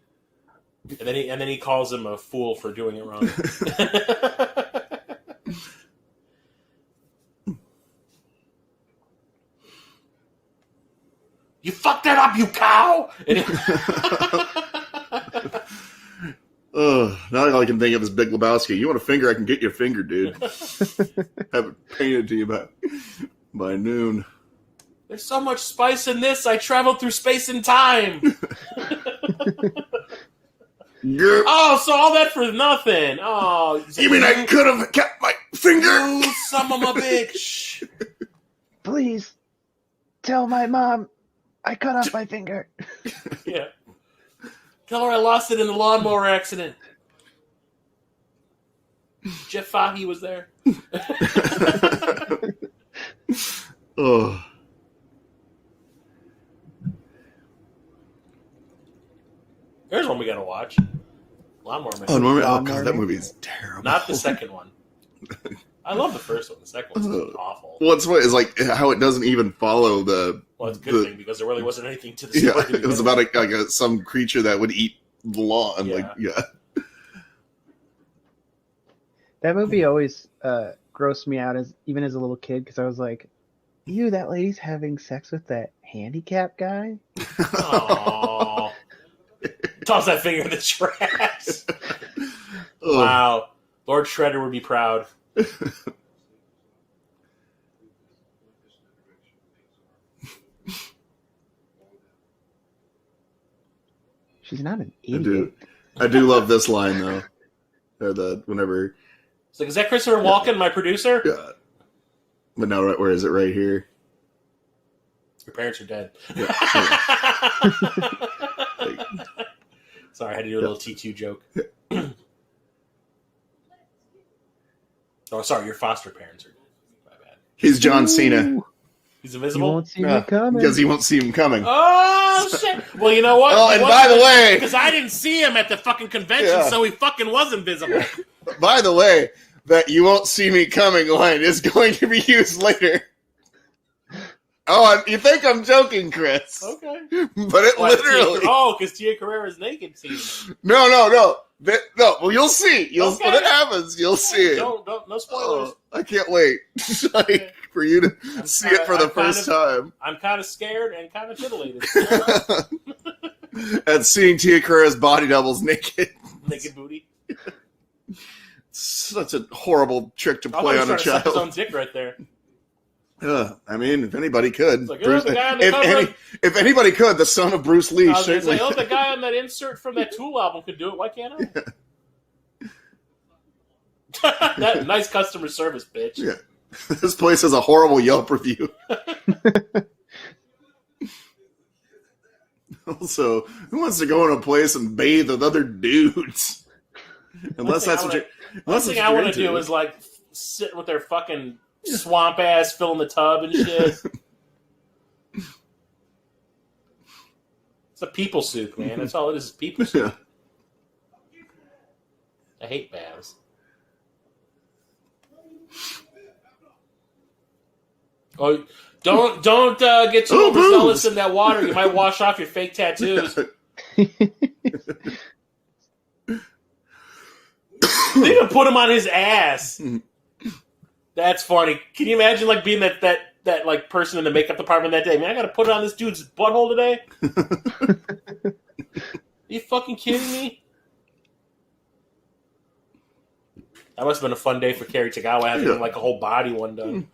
and then he calls him a fool for doing it wrong. You fucked that up, you cow! Now all I can think of is Big Lebowski. You want a finger? I can get you a finger, dude. Have it painted to you by noon. There's so much spice in this, I traveled through space and time. Oh, so all that for nothing. Oh, you mean I could have kept my finger? You son of a bitch. Please tell my mom I cut off my finger. Yeah. Tell her I lost it in the lawnmower accident. Jeff Fahey was there. Oh. There's one we gotta watch. Lawnmower Man. Oh, God, that movie is terrible. Not the second one. I love the first one. The second one's awful. What's what is like how it doesn't even follow the. Well, it's a good thing because there really wasn't anything to the story. Yeah, it was about some creature that would eat the lawn. Yeah. That movie always grossed me out even as a little kid because I was like, "Ew, that lady's having sex with that handicapped guy." Aww. Toss that finger in the trash. Wow. Lord Shredder would be proud. She's not an idiot. I do love this line though. Whenever it's like, is that Christopher Walken, my producer? Yeah. But no, where is it? Right here. Your parents are dead. Yeah. Sorry, I had to do a little T2 joke. Oh, sorry, your foster parents are dead. My bad. He's John Cena. He's invisible? You won't see me coming. Because he won't see him coming. Oh, shit. Well, you know what? Oh, and by the way... Because I didn't see him at the fucking convention, so he fucking was invisible. By the way, that "you won't see me coming" line is going to be used later. Oh, you think I'm joking, Chris. Okay. But it literally... because Tia Carrere is naked to you. No. Well, you'll see. When it happens, you'll see it. No spoilers. Oh, I can't wait for you to see it for the first time. I'm kind of scared and kind of titillated. at seeing Tia Carrere's body doubles naked. Naked booty. Such a horrible trick to play on a child. His own dick right there. I mean, if anybody could, like, Bruce, if anybody could, the son of Bruce Lee. I was going to say, the guy on that insert from that Tool album could do it. Why can't I? That nice customer service, bitch. Yeah, this place has a horrible Yelp review. Also, who wants to go in a place and bathe with other dudes? Unless that's what you're. Last thing I want to do is like sit with their fucking swamp ass filling the tub and shit. It's a people soup, man. That's all it is people soup. Yeah. I hate baths. Oh, don't get too overzealous in that water. You might wash off your fake tattoos. They even put him on his ass. That's funny. Can you imagine like being that like person in the makeup department that day? Man, I got to put it on this dude's butthole today. Are you fucking kidding me? That must have been a fun day for Cary Tagawa having like a whole body one done.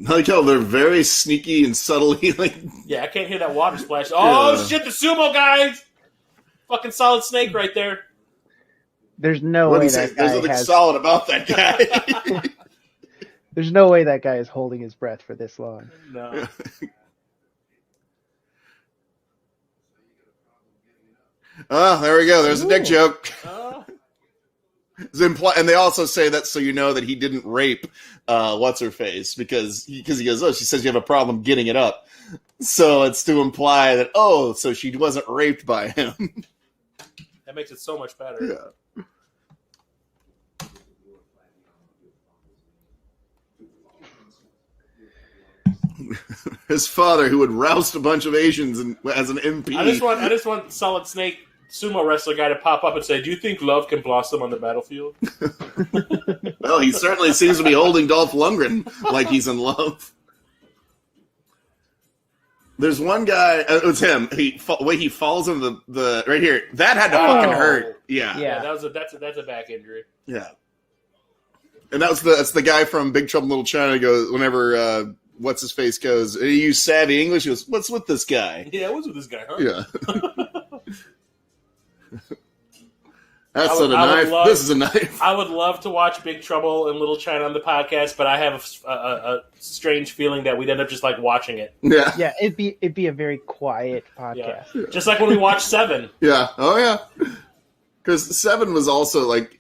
I like how they're very sneaky and subtly like. Yeah, I can't hear that water splash. Oh shit! The sumo guys, fucking Solid Snake right there. There's no way that guy there's nothing solid about that guy. There's no way that guy is holding his breath for this long. No. Oh, there we go. There's a dick joke. And they also say that so you know that he didn't rape what's her face because he goes, oh, she says you have a problem getting it up, so it's to imply that so she wasn't raped by him. That makes it so much better. Yeah. His father, who would roust a bunch of Asians as an MP. I just want Solid Snake sumo wrestler guy to pop up and say, "Do you think love can blossom on the battlefield?" Well, he certainly seems to be holding Dolph Lundgren like he's in love. There's one guy. It was him. The way he falls into the right here. That had to fucking hurt. Yeah. That's a back injury. Yeah. And that's the guy from Big Trouble in Little China. Goes whenever what's his face goes. You savvy English? He goes, what's with this guy? Yeah, what's with this guy? Huh? Yeah. That's not a knife. This is a knife. I would love to watch Big Trouble in Little China on the podcast, but I have a strange feeling that we'd end up just like watching it. Yeah, yeah, it'd be a very quiet podcast. Yeah. Just like when we watched Seven. Yeah. Oh yeah. Because Seven was also like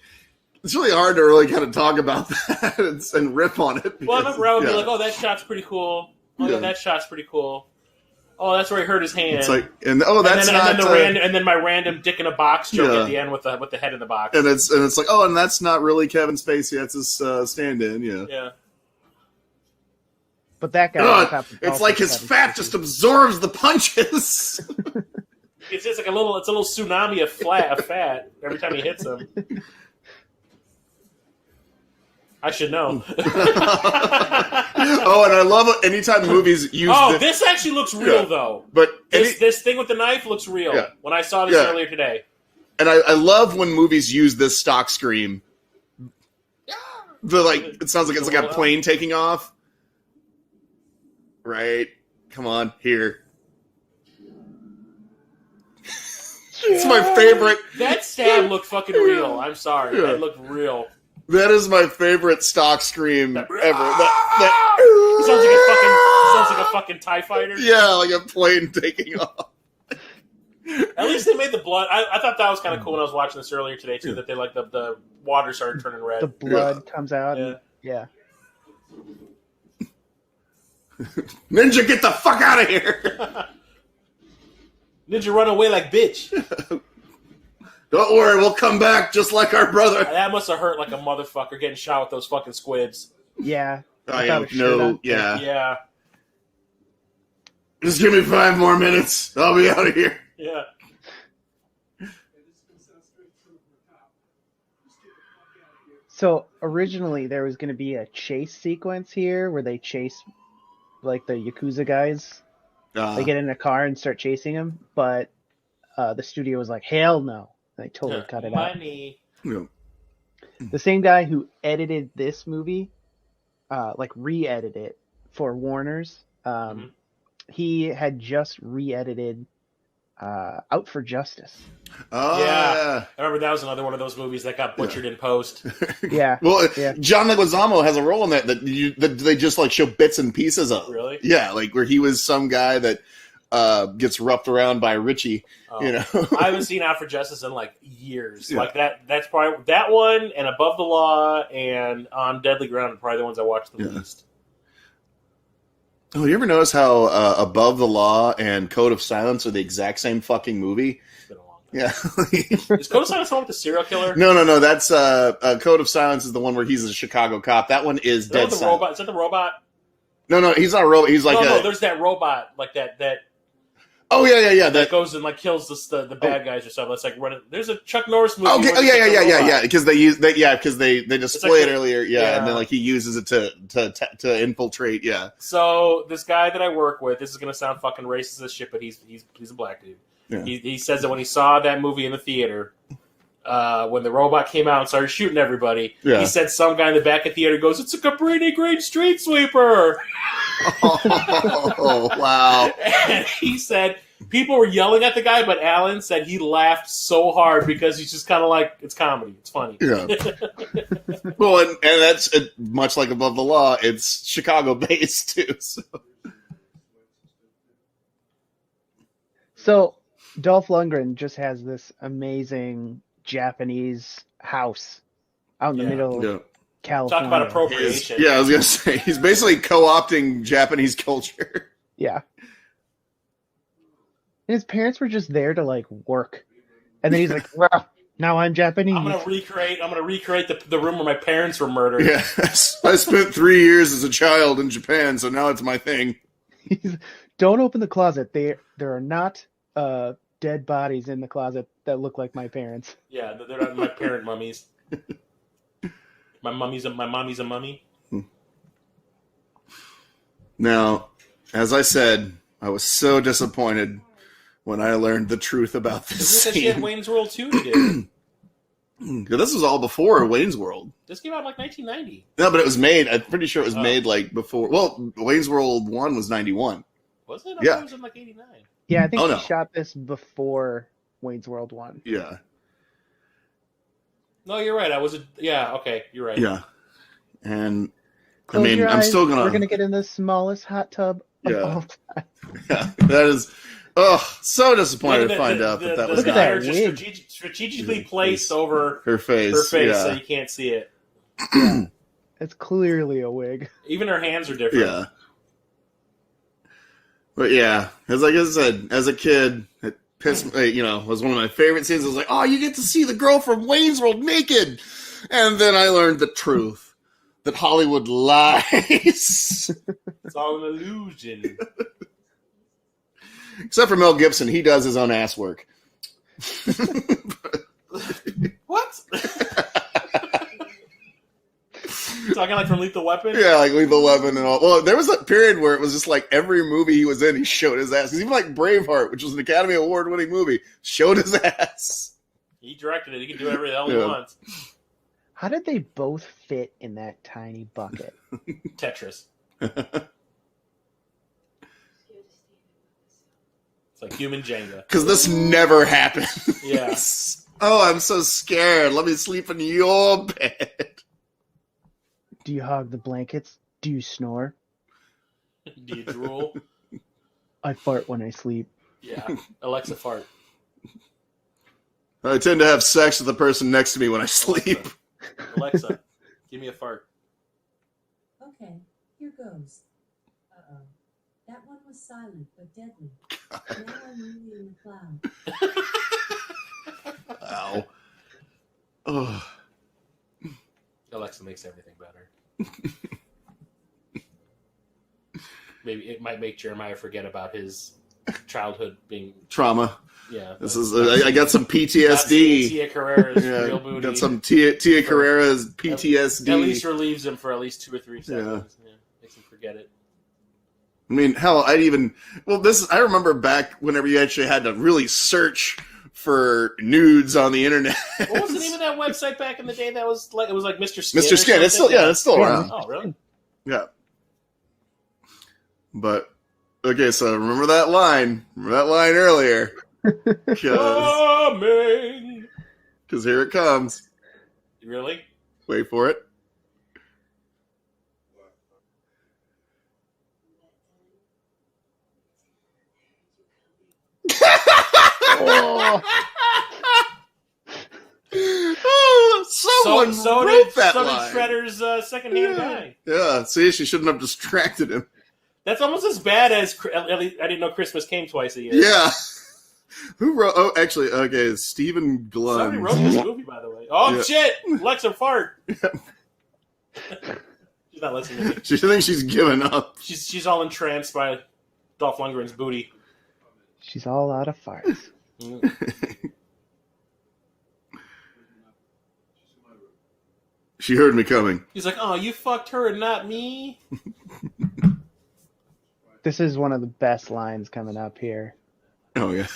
it's really hard to really kind of talk about that and rip on it. Because, well, I remember I would be like, "Oh, that shot's pretty cool. Oh, yeah, that shot's pretty cool. Oh, that's where he hurt his hand." It's like, and then my random dick in a box joke at the end with the head in the box. And it's like, oh, and that's not really Kevin Spacey. That's his stand-in. Yeah. Yeah. But that guy, it's like his fat just absorbs the punches. It's just like a little tsunami of fat every time he hits him. I should know. Oh, and I love it anytime movies use. Oh, this actually looks real though. But this thing with the knife looks real. Yeah. When I saw this earlier today. And I love when movies use this stock scream. It sounds like it's like a plane taking off. Right? Come on, here. It's my favorite. That stab looked fucking real. I'm sorry. That looked real. That is my favorite stock scream ever. Sounds like a fucking TIE fighter. Yeah, like a plane taking off. At least they made the blood. I thought that was kind of cool when I was watching this earlier today too. That they like the water started turning red. The blood comes out. Yeah. Ninja, get the fuck out of here! Ninja, run away like bitch. Don't worry, we'll come back just like our brother. That must have hurt like a motherfucker getting shot with those fucking squibs. Yeah. Yeah. Just give me 5 more minutes. I'll be out of here. Yeah. So originally there was going to be a chase sequence here where they chase like the Yakuza guys. They get in a car and start chasing him, but the studio was like, hell no. They totally cut it out. Money. Yeah. The same guy who edited this movie, like re-edited it for Warner's, he had just re-edited Out for Justice. Oh, yeah. I remember that was another one of those movies that got butchered in post. Yeah. Well, John Leguizamo has a role in that they just like show bits and pieces of. Really? Yeah, like where he was some guy that gets roughed around by Richie. You know, I haven't seen Out for Justice in like years. Yeah. Like that's probably that one and Above the Law and On Deadly Ground are probably the ones I watched the least. Oh, you ever notice how Above the Law and Code of Silence are the exact same fucking movie? It's been a long time. Yeah. Is Code of Silence the one with the serial killer? No. That's Code of Silence is the one where he's a Chicago cop. That one is Dead Silence. Robot? Is that the robot? No, he's not a robot. He's like no. There's that robot like that. Oh yeah. That goes and like kills the bad guys or something. It's like running. There's a Chuck Norris movie. Okay. Oh yeah. Because they use that. Yeah, because they display it earlier. Yeah, and then like he uses it to infiltrate. Yeah. So this guy that I work with, this is gonna sound fucking racist as shit, but he's a black dude. Yeah. He says that when he saw that movie in the theater, when the robot came out and started shooting everybody, he said some guy in the back of the theater goes, "It's a Cabrini Green street sweeper." Oh, wow. And he said people were yelling at the guy, but Alan said he laughed so hard because he's just kind of like, it's comedy. It's funny. Yeah. Well, and that's much like Above the Law. It's Chicago-based, too. So Dolph Lundgren just has this amazing Japanese house out in the middle of California. Talk about appropriation. I was going to say, he's basically co-opting Japanese culture. Yeah. And his parents were just there to, like, work. And then he's like, well, now I'm Japanese. I'm gonna recreate the room where my parents were murdered. Yeah. I spent 3 years as a child in Japan, so now it's my thing. Don't open the closet. There are not dead bodies in the closet that look like my parents. Yeah, they're not my parent mummies. My mommy's a mummy. Now, as I said, I was so disappointed when I learned the truth about this scene. She had Wayne's World 2 to do. This was all before Wayne's World. This came out in like 1990. No, but it was made. I'm pretty sure it was made like before. Well, Wayne's World 1 was 91. Was it? I thought it was in like 89. Yeah, I think he shot this before Wayne's World 1. Yeah. No, you're right. Okay, you're right. Yeah. And Close your I'm eyes. still gonna. We're gonna get in the smallest hot tub of all time. Yeah, that is. So disappointed to find out that was not. Look at that wig. Strategically placed over her face, so you can't see it. Yeah. It's clearly a wig. Even her hands are different. Yeah. But yeah, as like I said, as a kid, it pissed me, was one of my favorite scenes. I was like, oh, you get to see the girl from Wayne's World naked. And then I learned the truth, that Hollywood lies. It's all an illusion. Except for Mel Gibson, he does his own ass work. What? Talking like from Lethal Weapon? Yeah, like Lethal Weapon and all. Well, there was a period where it was just like every movie he was in, he showed his ass. Because even like Braveheart, which was an Academy Award-winning movie, showed his ass. He directed it. He can do whatever the hell he wants. How did they both fit in that tiny bucket? Tetris. It's like human Jenga. Because this never happened. Yeah. Oh, I'm so scared. Let me sleep in your bed. Do you hog the blankets? Do you snore? Do you drool? I fart when I sleep. Yeah. Alexa fart. I tend to have sex with the person next to me when I sleep. Alexa, give me a fart. Okay, here goes. Uh-oh. That one was silent but deadly. Now I'm really in the cloud. Wow. Oh. Alexa makes everything better. Maybe it might make Jeremiah forget about his childhood being trauma. Yeah, this is. I got some PTSD. Tia Carrere's real booty. Got some Tia Carrere's PTSD. At least relieves him for at least 2 or 3 seconds. Yeah, makes him forget it. I mean, hell, I remember back whenever you actually had to really search for nudes on the internet. What was the name of that website back in the day? That was like, it was like Mr. Skin. Mr. Skin. It's still around. Oh, really? Yeah. But okay, so remember that line earlier. Because here it comes. Really? Wait for it. Oh. Someone wrote that line. So did Shredder's second-hand guy. Yeah, see, she shouldn't have distracted him. That's almost as bad as I didn't know Christmas came twice a year. Yeah. Who wrote? Oh, actually, okay, Stephen Glunn. Somebody wrote this movie, by the way. Oh, yeah. Shit! Lexa fart. She's not listening to me. She thinks she's given up. She's all entranced by Dolph Lundgren's booty. She's all out of farts. She heard me coming. He's like, oh, you fucked her and not me? This is one of the best lines coming up here. Oh, yeah.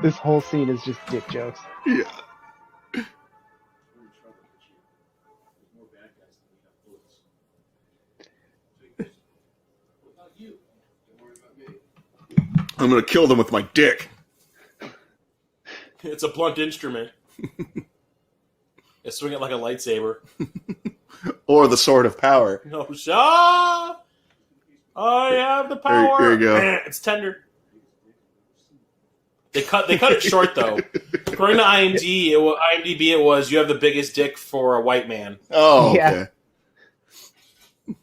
This whole scene is just dick jokes. Yeah. I'm going to kill them with my dick. It's a blunt instrument. You swing it like a lightsaber. Or the sword of power. No, I have the power. Here you go. It's tender. They cut it short though. According to IMDb, it was you have the biggest dick for a white man. Oh, okay. Yeah.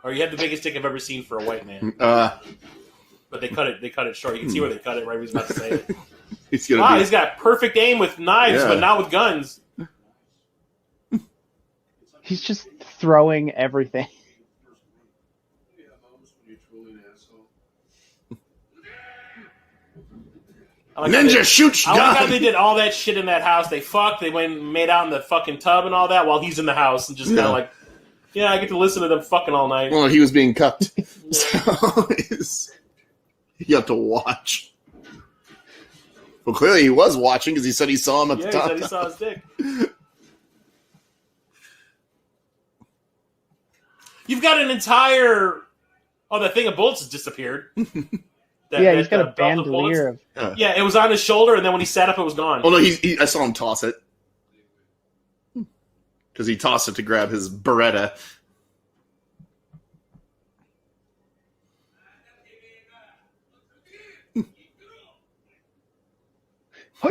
Or you have the biggest dick I've ever seen for a white man. But they cut it short. You can see where they cut it right when he's about to say it. He's got perfect aim with knives, but not with guns. He's just throwing everything. Ninja shoots gun. I like how they did all that shit in that house. They fucked. They went and made out in the fucking tub and all that while he's in the house and just kind of like, yeah, I get to listen to them fucking all night. Well, he was being cucked. So you have to watch. Well, clearly he was watching because he said he saw him at the top. Yeah, he said he saw his dick. You've got an entire... Oh, that thing of bullets has disappeared. He's got a bandolier of... Yeah, it was on his shoulder, and then when he sat up, it was gone. Oh, no, I saw him toss it. Because he tossed it to grab his Beretta.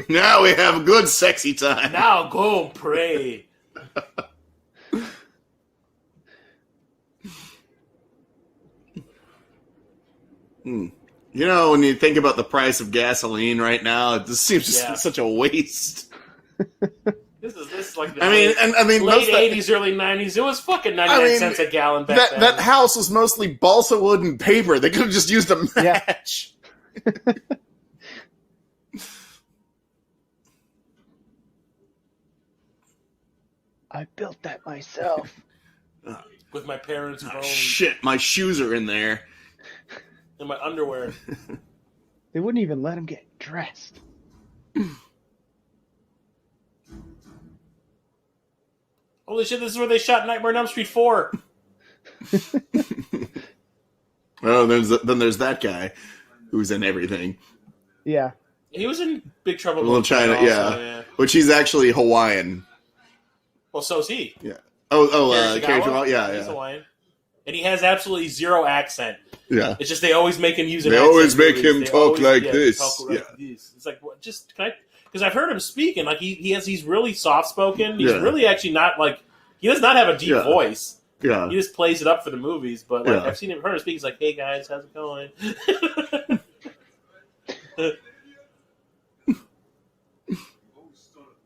Now we have good sexy time. Now go pray. You know, when you think about the price of gasoline right now, it just seems just such a waste. This is like the late 80s, early 90s. It was fucking 99 cents a gallon back then. That house was mostly balsa wood and paper. They could have just used a match. Yeah. I built that myself. With my parents' bones. Shit, my shoes are in there. And my underwear. They wouldn't even let him get dressed. Holy shit, this is where they shot Nightmare on Elm Street 4. Oh, then there's that guy who's in everything. Yeah. He was in Big Trouble in Little China, also, yeah. Which he's actually Hawaiian. Well, so is he. Yeah. Cary-Hiroyuki, yeah. He's Hawaiian. And he has absolutely zero accent. Yeah. It's just they always make him use an accent. They always make him talk like this. It's like, what, just, can I... Because I've heard him speak, and like he's really soft spoken. He's really actually not like he does not have a deep voice. Yeah, he just plays it up for the movies. But like I've heard him speak. He's like, "Hey guys, how's it going?"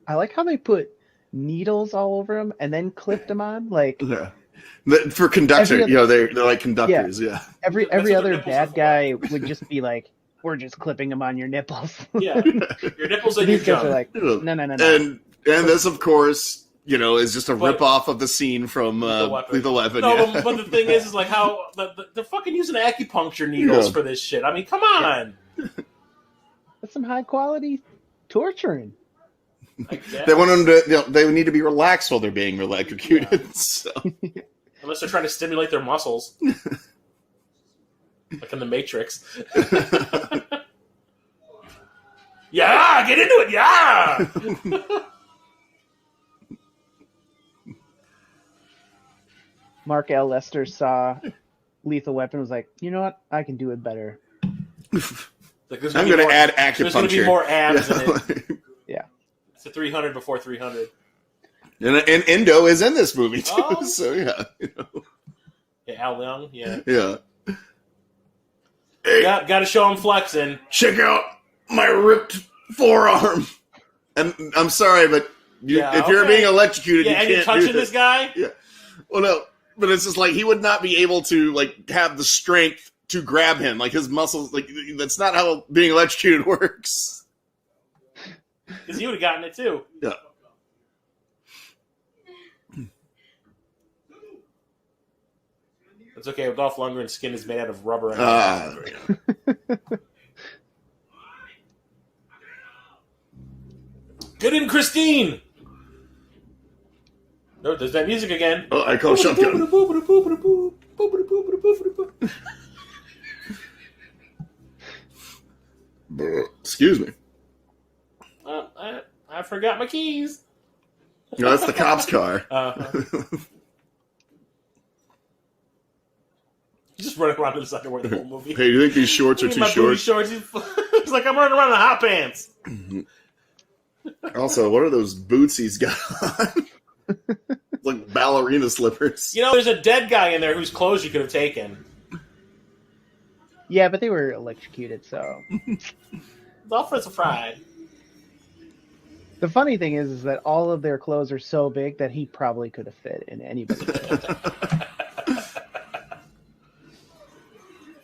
I like how they put needles all over him and then clipped them on. Like for conductor, they're like conductors. Yeah, every other bad guy would just be like, we're just clipping them on your nipples. Yeah, your nipples and These your guys junk. are like, no. And this, of course, is just a rip-off of the scene from Lethal Weapon. No, but the thing is like how they're fucking using acupuncture needles for this shit. I mean, come on. That's some high-quality torturing. They want them to. They need to be relaxed while they're being electrocuted. Yeah. So. Unless they're trying to stimulate their muscles, like in the Matrix. Yeah, get into it. Yeah. Mark L. Lester saw Lethal Weapon, was like, you know what? I can do it better. Like, I'm going to add acupuncture. There's going to be more abs in it. Yeah. It's a 300 before 300. And Endo is in this movie, too. So, yeah. Yeah, Al Leong, yeah. Yeah. Hey, got to show him flexing. Check out my ripped forearm. And I'm sorry, but if you're being electrocuted, you can't do this. And you're touching this guy? Yeah. Well, no, but it's just like he would not be able to like have the strength to grab him. Like his muscles, like that's not how being electrocuted works. Because he would have gotten it too. Yeah. It's okay. Dolph Lundgren's skin is made out of rubber. Get in, Christine! No, there's that music again. Oh, I call shotgun. Excuse me. I forgot my keys. No, that's the cop's car. Just running around in his underwear the whole movie. Hey, do you think these shorts are too short? He's like, I'm running around in hot pants. Also, what are those boots he's got on? Like ballerina slippers. There's a dead guy in there whose clothes you could have taken. Yeah, but they were electrocuted, so. It's all for the fried. The funny thing is that all of their clothes are so big that he probably could have fit in anybody's clothes.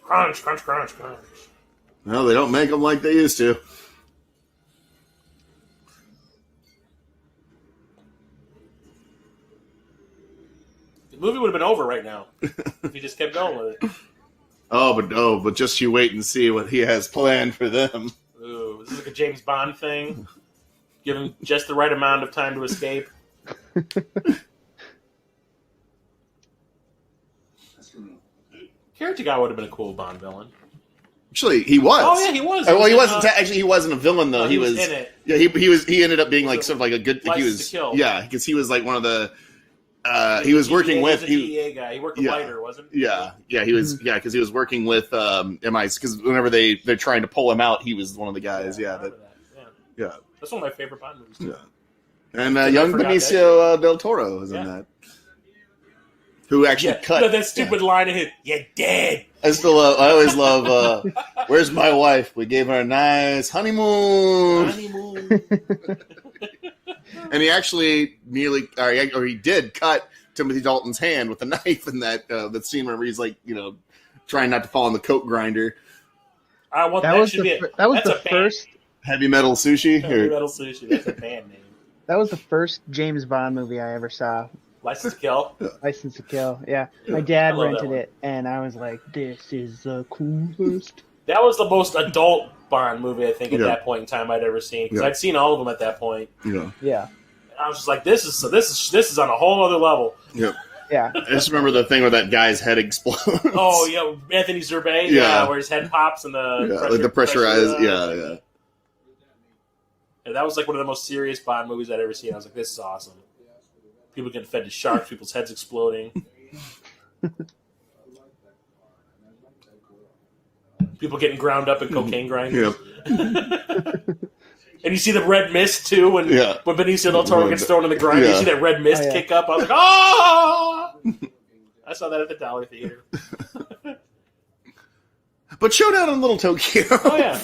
Crunch, crunch, crunch, crunch. No, they don't make them like they used to. The movie would have been over right now if he just kept going with it. But just you wait and see what he has planned for them. Ooh, this is like a James Bond thing. Give him just the right amount of time to escape. Cary-Hiroyuki Tagawa would have been a cool Bond villain. Actually, he was. Oh yeah, he was. Well, he wasn't. Actually, he wasn't a villain though. He was in it. Yeah, he was. He ended up being like sort of like a good. He was. To kill. Yeah, because he was like one of the. He was working with. He was a DEA guy. He worked with Leiter, wasn't he? Yeah, he was. Yeah, because he was working with MI. Because whenever they're trying to pull him out, he was one of the guys. Yeah, yeah. That's one of my favorite Bond movies. Too. Yeah, and young Benicio del Toro was in that. Who actually cut that stupid line of his, "You're dead." I always love. Where's my wife? We gave her a nice honeymoon. And he actually he did cut Timothy Dalton's hand with a knife in that scene where he's like, trying not to fall in the coke grinder. That was the first Heavy Metal Sushi. Heavy Metal Sushi. That's a band name. That was the first James Bond movie I ever saw. License to Kill? License to Kill, yeah. My dad rented it, and I was like, this is the coolest. That was the most adult Bond movie, I think, at that point in time I'd ever seen. Because I'd seen all of them at that point. Yeah. I was just like, this is on a whole other level. Yeah. Yeah. I just remember the thing where that guy's head explodes. Oh, yeah. Anthony Zerbe, where his head pops and the pressurized, yeah. And that was like one of the most serious Bond movies I'd ever seen. I was like, this is awesome. People getting fed to sharks, people's heads exploding. People getting ground up in cocaine grinders. Yep. And you see the red mist, too, when Benicio del Toro gets thrown in the grinder. You see that red mist kick up. I was like, oh! I saw that at the Dollar Theater. But Showdown in Little Tokyo. Oh, yeah.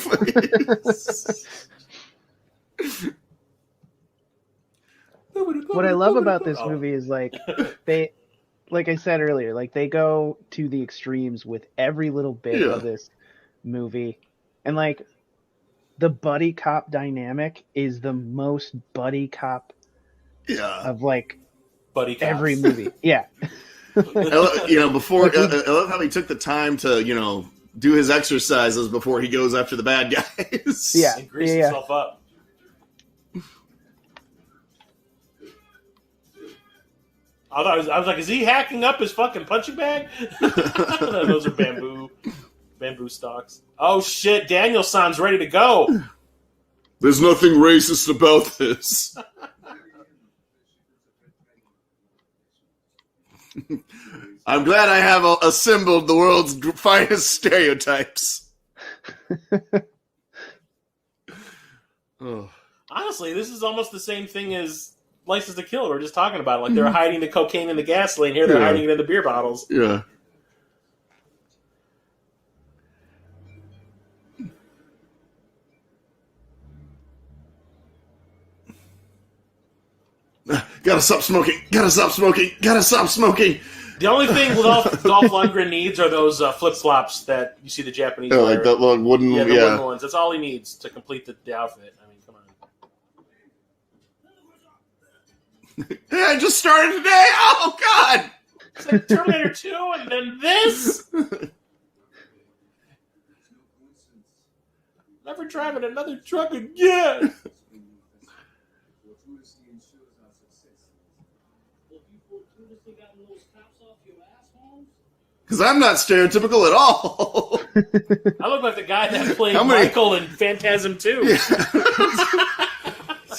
What I love about this movie is like I said earlier, like they go to the extremes with every little bit of this movie, and like the buddy cop dynamic is the most buddy cop of like Buddy cops. every movie. Yeah. Before I love how he took the time to do his exercises before he goes after the bad guys. Yeah, and grease himself up. I was like, is he hacking up his fucking punching bag? Those are bamboo stalks. Oh shit, Daniel-san's ready to go. There's nothing racist about this. I'm glad I have assembled the world's finest stereotypes. Honestly, this is almost the same thing as License to Kill. We're just talking about it. Like they're hiding the cocaine in the gasoline. Here they're hiding it in the beer bottles. Yeah. Gotta stop smoking. Gotta stop smoking. Gotta stop smoking. The only thing Dolph Lundgren needs are those flip-flops that you see the Japanese wear. Like that little wooden, wooden ones. That's all he needs to complete the outfit. I mean, come on. I just started today. Oh, God. It's like Terminator 2 and then this. Never driving another truck again. Because I'm not stereotypical at all. I look like the guy that played Michael in Phantasm 2. Yeah.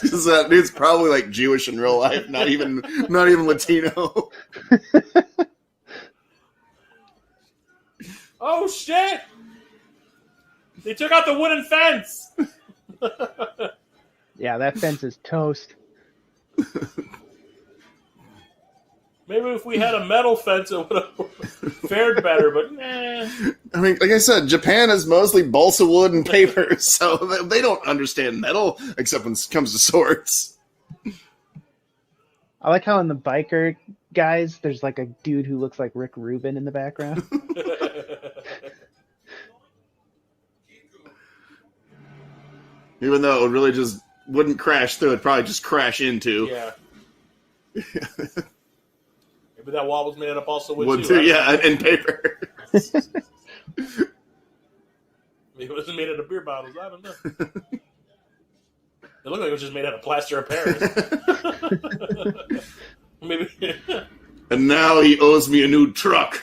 Because that dude's probably like Jewish in real life, not even Latino. Oh shit! They took out the wooden fence. Yeah, that fence is toast. Maybe if we had a metal fence, it would have fared better, but nah. I mean, like I said, Japan is mostly balsa wood and paper, so they don't understand metal, except when it comes to swords. I like how in the biker guys, there's like a dude who looks like Rick Rubin in the background. Even though it really just wouldn't crash through, it'd probably just crash into. Yeah. Maybe that wall was made out of balsa wood too. Yeah, and paper. Maybe it wasn't made out of beer bottles. I don't know. It looked like it was just made out of plaster of Paris. Maybe. And now he owes me a new truck.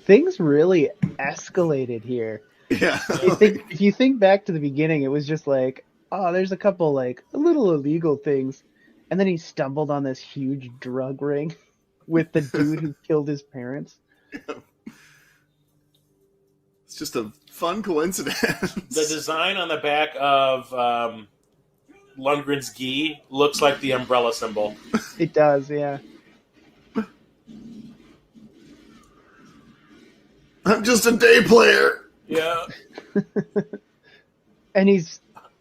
Things really escalated here. Yeah. If you think back to the beginning, it was just like, oh, there's a couple like little illegal things. And then he stumbled on this huge drug ring with the dude who killed his parents. It's just a fun coincidence. The design on the back of Lundgren's gi looks like the umbrella symbol. It does, yeah. I'm just a day player. Yeah. And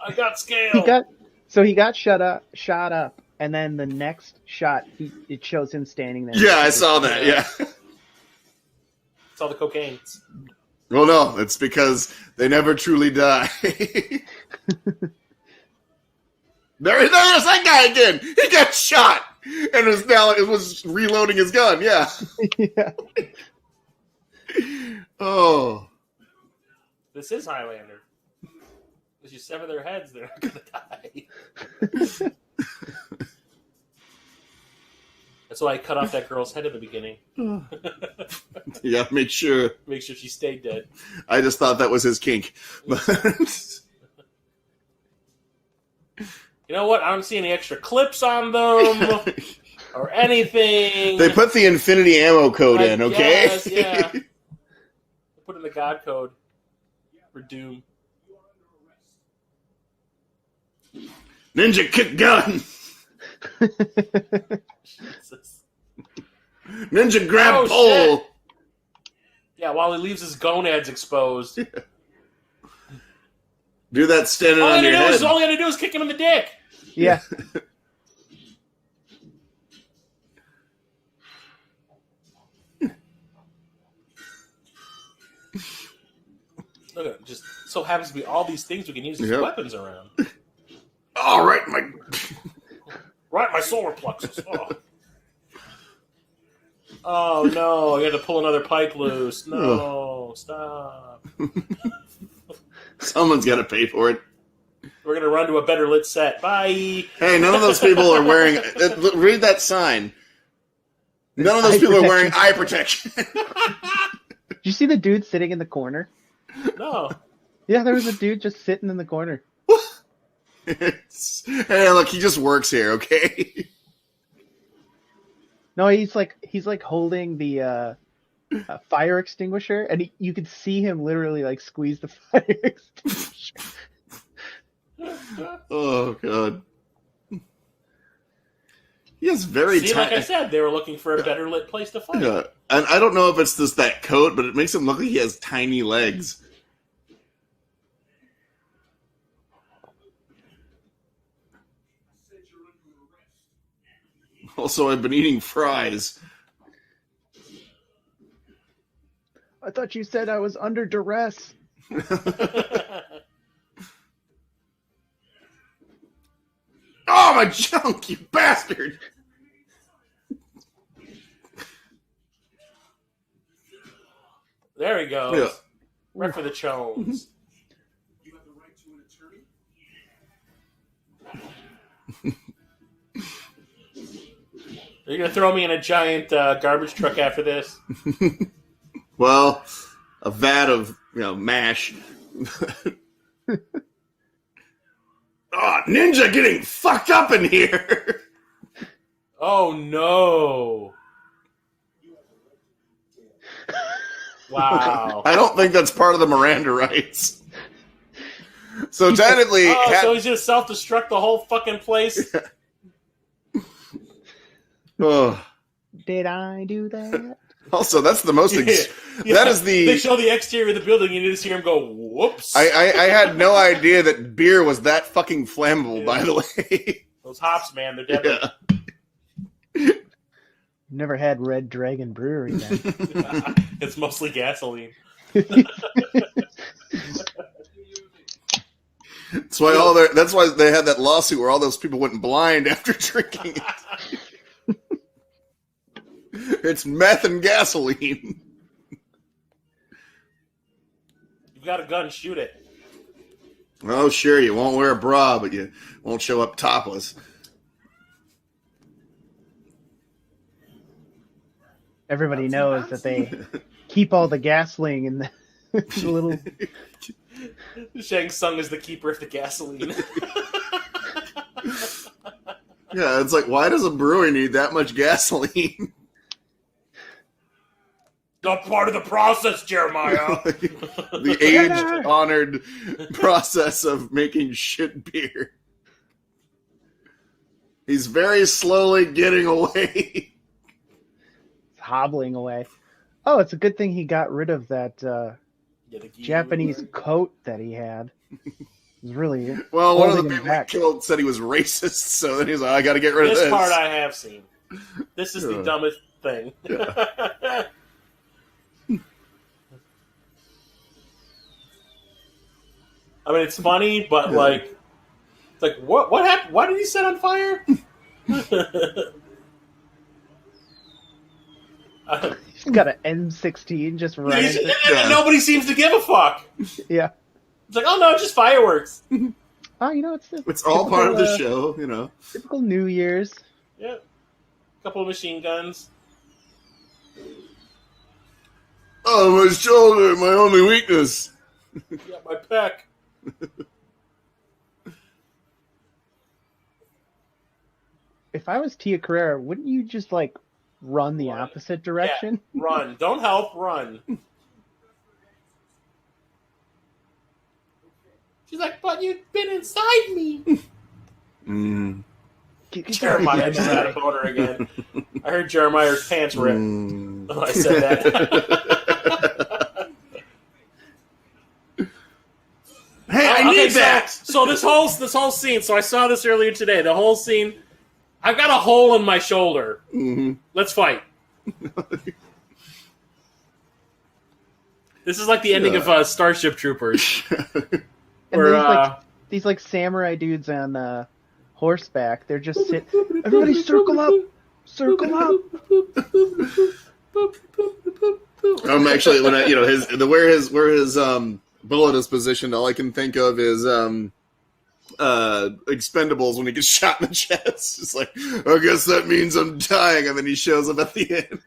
I got scale. He got shot up, and then the next shot, it shows him standing there. Yeah, I saw that. Yeah. It's all the cocaine. Well, no, it's because they never truly die. There's that guy again. He got shot, and it was reloading his gun. Yeah. Yeah. Oh. This is Highlander. If you sever their heads, they're not gonna die. That's why I cut off that girl's head at the beginning. Yeah, make sure she stayed dead. I just thought that was his kink. You know what? I don't see any extra clips on them or anything. They put the infinity ammo code in, okay? Yes, yeah. Put in the God code for Doom. Ninja kick gun. Jesus. Ninja grab pole. Shit. Yeah, while he leaves his gonads exposed. Yeah. Do that standing on your head. All he had to do is kick him in the dick. Yeah. Look at it. Just so happens to be all these things we can use as weapons around. Oh, right in my... Right, my solar plexus. Oh no, I got to pull another pipe loose. No, stop. Someone's got to pay for it. We're going to run to a better lit set. Bye. Hey, none of those people are wearing... read that sign. None of those people are wearing eye protection. Did you see the dude sitting in the corner? No. Yeah, there was a dude just sitting in the corner. Hey, look, he just works here, okay? No, he's like holding the fire extinguisher, and you could see him literally like squeeze the fire extinguisher. Oh God. He has very See, like I said, they were looking for a better lit place to fight. Yeah. And I don't know if it's just that coat, but it makes him look like he has tiny legs. Also, I've been eating fries. I thought you said I was under duress. Oh, my junk, you bastard! There he goes. Yeah. Right for the chones. You have the right to an attorney? Are you going to throw me in a giant garbage truck after this? Well, a vat of, mash. Oh, Ninja getting fucked up in here! Oh, no. Wow. I don't think that's part of the Miranda rights. So technically... so he's going to self-destruct the whole fucking place? Oh. Did I do that? Also, that's the most... That is the... They show the exterior of the building, and you just hear him go, whoops. I had no idea that beer was that fucking flammable, by the way. Those hops, man, they're deadly. Yeah. Never had Red Dragon Brewery then. It's mostly gasoline. That's why they had that lawsuit where all those people went blind after drinking it. It's meth and gasoline. You've got a gun, shoot it. Oh, sure, you won't wear a bra, but you won't show up topless. Everybody knows that they keep all the gasoline in the little... Shang Tsung is the keeper of the gasoline. Yeah, it's like, why does a brewery need that much gasoline? Not part of the process, Jeremiah. The age-honored process of making shit beer. He's very slowly getting away. Hobbling away. Oh, it's a good thing he got rid of that Japanese coat that he had. It was really... Well, one of the people he killed said he was racist, so then he's like, I gotta get rid of this. This part I have seen. This is the dumbest thing. Yeah. I mean, it's funny, but it's like, what happened? Why did he set on fire? He's got an M16 just running. And nobody seems to give a fuck. Yeah. It's like, oh no, just fireworks. Oh, it's all part of the show, Typical New Year's. Yeah. A couple of machine guns. Oh, my shoulder, my only weakness. Yeah, my pec. If I was Tia Carrere, wouldn't you just run the opposite direction? Yeah, run. Don't help, run. She's like, but you've been inside me. Jeremiah just had a boner again. I heard Jeremiah's pants rip. Oh, I said that. Hey, I need that. So this whole scene. So I saw this earlier today. The whole scene. I've got a hole in my shoulder. Mm-hmm. Let's fight. This is like the ending of Starship Troopers. Where these like samurai dudes on horseback. They're just everybody circle up, circle up. Actually, when where his bullet is positioned, all I can think of is Expendables when he gets shot in the chest. It's like, I guess that means I'm dying, and then he shows up at the end.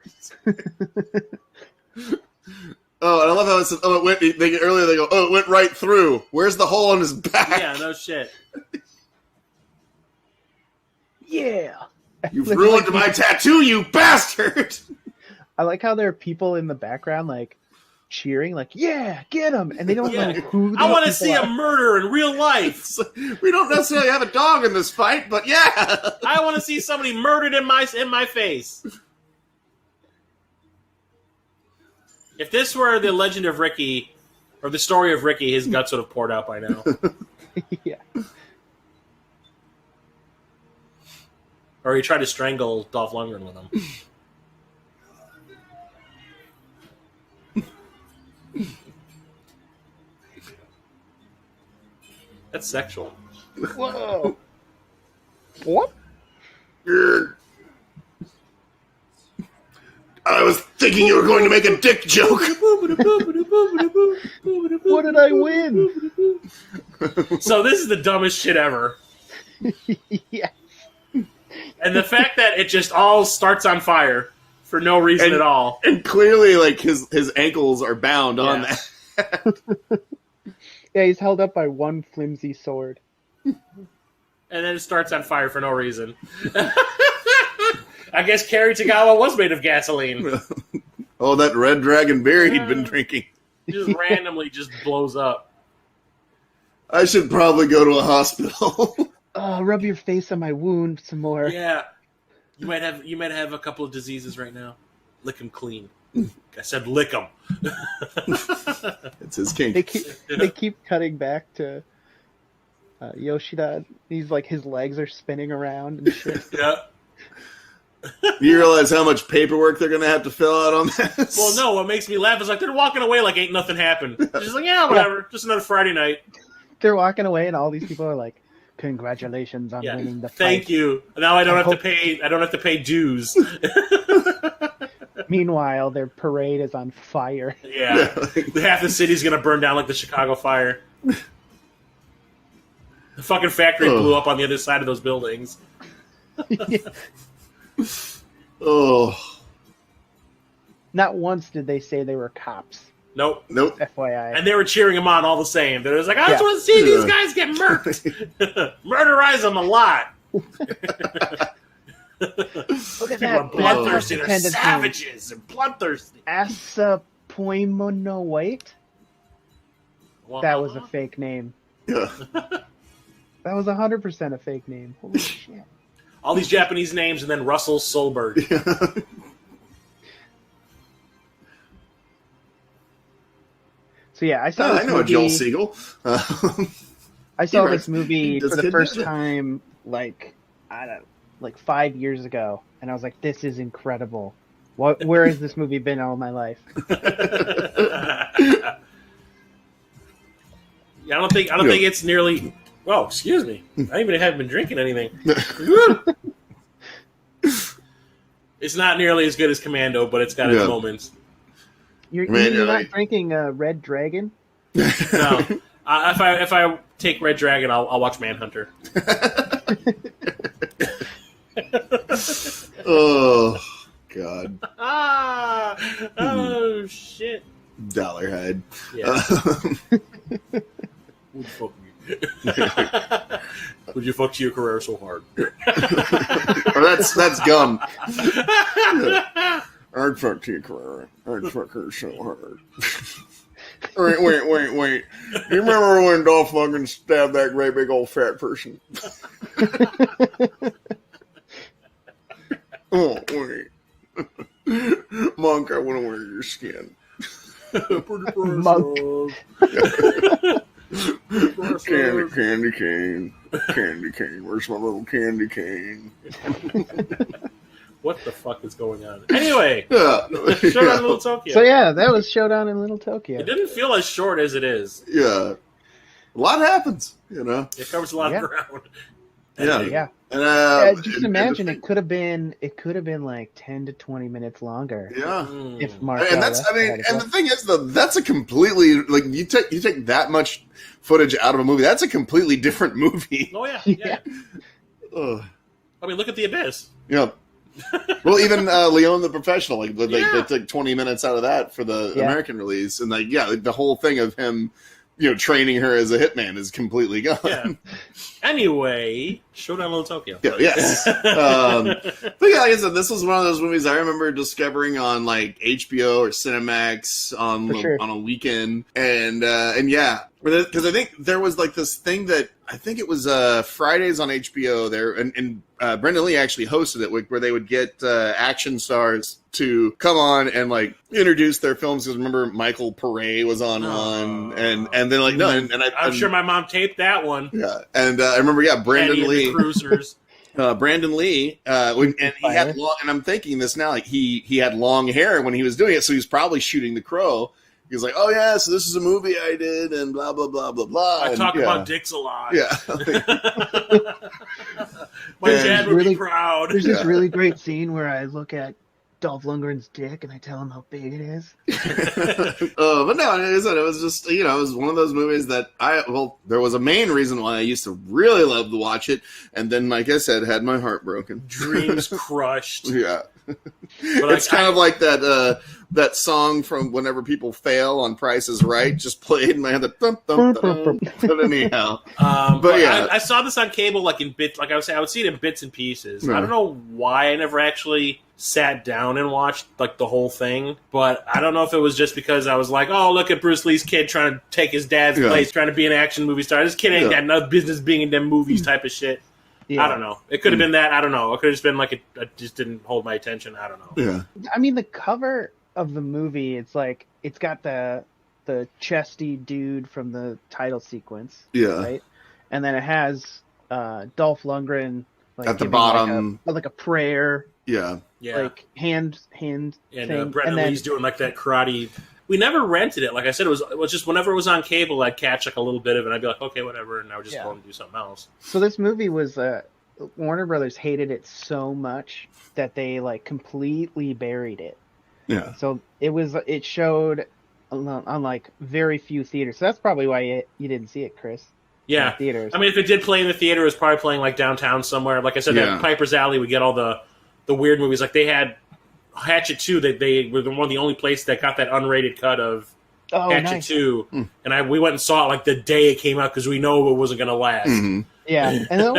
Oh, and I love how it says, earlier they go, it went right through. Where's the hole in his back? Yeah, no shit. Yeah. You've ruined my tattoo, you bastard! I like how there are people in the background, like, cheering, like, yeah, get him! And they don't know who I want to see a murder in real life. We don't necessarily have a dog in this fight, but yeah! I want to see somebody murdered in my face. If this were the legend of Ricky, or the story of Ricky, his guts would have poured out by now. Yeah. Or he tried to strangle Dolph Lundgren with him. That's sexual. Whoa. What? I was thinking you were going to make a dick joke. What did I win? So this is the dumbest shit ever. Yeah. And the fact that it just all starts on fire for no reason at all. And clearly, like, his ankles are bound on that. Yeah, he's held up by one flimsy sword. And then it starts on fire for no reason. I guess Cary-Hiroyuki Tagawa was made of gasoline. Oh, that red dragon beer he'd been drinking. Just randomly just blows up. I should probably go to a hospital. Rub your face on my wound some more. Yeah. You might have a couple of diseases right now. Lick them clean. I said lick them. It's his kink. They keep cutting back to Yoshida. He's like, his legs are spinning around and shit. Yeah. You realize how much paperwork they're going to have to fill out on this? Well, no, what makes me laugh is like they're walking away like ain't nothing happened. They're just like, yeah, whatever. Just another Friday night. They're walking away and all these people are like, congratulations on winning the fight. Thank you. Now I don't have to pay dues. Meanwhile, their parade is on fire. Yeah. Half the city's going to burn down like the Chicago fire. The fucking factory blew up on the other side of those buildings. Yeah. Oh. Not once did they say they were cops. Nope. FYI. And they were cheering him on all the same. They was like, I just want to see these guys get murked. Murderize them a lot. Look at People are bloodthirsty. They're savages. They're bloodthirsty. Asapoimonoite? That was a fake name. Yeah. That was 100% a fake name. Holy shit. All these Japanese names and then Russell Solberg. So yeah, I saw this movie. movie. Joel Siegel. I saw this movie for the first time, like 5 years ago, and I was like, "This is incredible. Where has this movie been all my life?" I don't think it's nearly. Oh, excuse me. I even haven't been drinking anything. It's not nearly as good as Commando, but it's got its moments. You're not drinking Red Dragon? No. If I take Red Dragon, I'll watch Manhunter. Oh, God. Oh, shit. Dollarhead. Yeah. Would fuck me. Would you fuck to your Carrere so hard? Or that's gum. I'd fuck to your Carrere. I'd fuck her so hard. Wait. You remember when Dolph Lundgren stabbed that great big old fat person? Oh, wait. Monk, I want to wear your skin. Monk. Candy cane. Where's my little candy cane? What the fuck is going on? Anyway, Showdown in Little Tokyo. So yeah, that was Showdown in Little Tokyo. It didn't feel as short as it is. Yeah. a lot happens, you know. It covers a lot of ground. Yeah. And, just imagine it could have been like 10 to 20 minutes longer. Yeah. If Mark and that's and the thing is though, that's a completely like you take that much footage out of a movie, that's a completely different movie. Oh yeah. I mean, look at The Abyss. Yeah. Well, even Leon the Professional, like they took 20 minutes out of that for the American release, and like the whole thing of him, training her as a hitman is completely gone. Yeah. Anyway, Showdown Little Tokyo. Yeah, yes. But yeah, like I said, this was one of those movies I remember discovering on like HBO or Cinemax on a weekend, and yeah, because I think there was like this thing that I think it was Fridays on HBO there, and Brendan Lee actually hosted it, where they would get action stars to come on and like introduce their films. Because remember, Michael Pare was on one, and then like no, and I'm sure my mom taped that one. Yeah, and I remember, Brandon Lee, Cruisers. Brandon Lee, and he had long, and I'm thinking this now, like he had long hair when he was doing it, so he was probably shooting The Crow. He was like, "Oh yeah, so this is a movie I did," and blah blah blah blah blah. I talk about dicks a lot. Yeah, my dad would be proud. There's this really great scene where I look at Dolph Lundgren's dick and I tell him how big it is. But no, like I said, it was just it was one of those movies that there was a main reason why I used to really love to watch it, and then like I said, had my heart broken, dreams crushed. Yeah. But it's kind of like that song from Whenever People Fail on Price is Right, just played in my head. But anyhow, but yeah, I saw this on cable, like in bits. Like I would see it in bits and pieces. I don't know why I never actually sat down and watched like the whole thing, but I don't know if it was just because I was like, oh, look at Bruce Lee's kid trying to take his dad's place, trying to be an action movie star. This kid ain't got no business being in them movies, type of shit. Yeah. I don't know. It could have been that. I don't know. It could have just been like it just didn't hold my attention. I don't know. Yeah. I mean, the cover of the movie, it's like it's got the chesty dude from the title sequence. Yeah. Right. And then it has Dolph Lundgren like at the bottom, like a prayer. Yeah. Yeah. Like hand and thing. Brendan Lee's doing like that karate. We never rented it. Like I said, it was just whenever it was on cable, I'd catch like a little bit of it, and I'd be like, okay, whatever, and I would just go and do something else. So this movie was Warner Brothers hated it so much that they like completely buried it. Yeah. So it showed on like very few theaters. So that's probably why you didn't see it, Chris. Yeah. Theaters. I mean, if it did play in the theater, it was probably playing like downtown somewhere. Like I said, that Piper's Alley would get all the weird movies. Like they had Hatchet 2, they were one of the only places that got that unrated cut of Hatchet 2. And we went and saw it like the day it came out because we know it wasn't going to last. Mm-hmm. Yeah, and that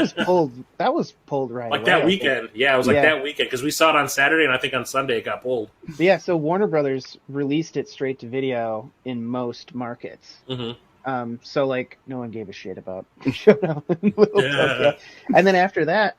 was pulled right like away, that weekend. Yeah, it was like that weekend because we saw it on Saturday, and I think on Sunday it got pulled. But yeah, so Warner Brothers released it straight to video in most markets. Mm-hmm. So like no one gave a shit about Showdown in Little Tokyo. And then after that,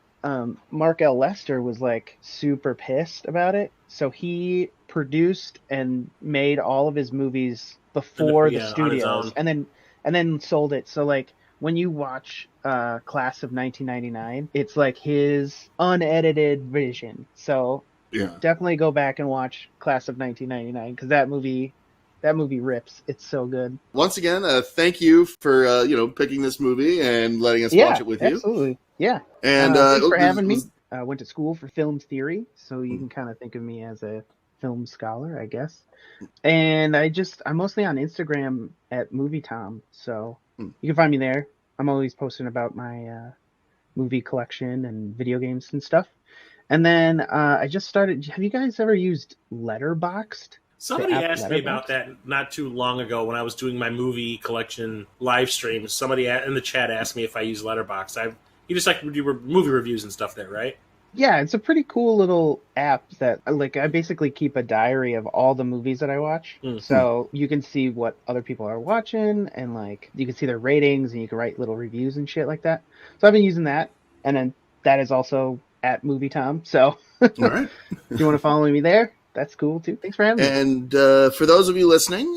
Mark L. Lester was like super pissed about it. So he produced and made all of his movies before the studios, and then sold it. So like when you watch Class of 1999, it's like his unedited vision. So definitely go back and watch Class of 1999 because that movie rips. It's so good. Once again, thank you for picking this movie and letting us watch it with you. Absolutely. Yeah. And thanks for having me. I went to school for film theory, so you can kind of think of me as a film scholar, I guess. And I'm mostly on Instagram at Movie Tom, so you can find me there. I'm always posting about my movie collection and video games and stuff. And then I just started. Have you guys ever used Letterboxd? Somebody asked me about that not too long ago when I was doing my movie collection live stream. Somebody in the chat asked me if I use Letterboxd. You just like do movie reviews and stuff there, right? Yeah, it's a pretty cool little app that like I basically keep a diary of all the movies that I watch. Mm-hmm. So you can see what other people are watching and like you can see their ratings and you can write little reviews and shit like that. So I've been using that, and then that is also at Movie Tom. So all right. If you want to follow me there, that's cool too. Thanks for having me. And for those of you listening,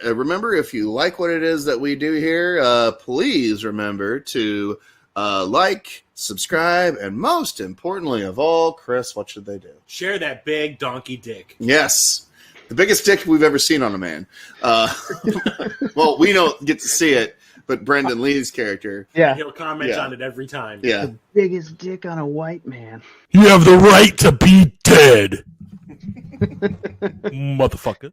remember, if you like what it is that we do here, please remember to like, subscribe, and most importantly of all, Chris, what should they do? Share that big donkey dick. Yes. The biggest dick we've ever seen on a man. Well, we don't get to see it, But Brandon Lee's character, he'll comment on it every time. Yeah, the biggest dick on a white man. You have the right to be dead, motherfucker.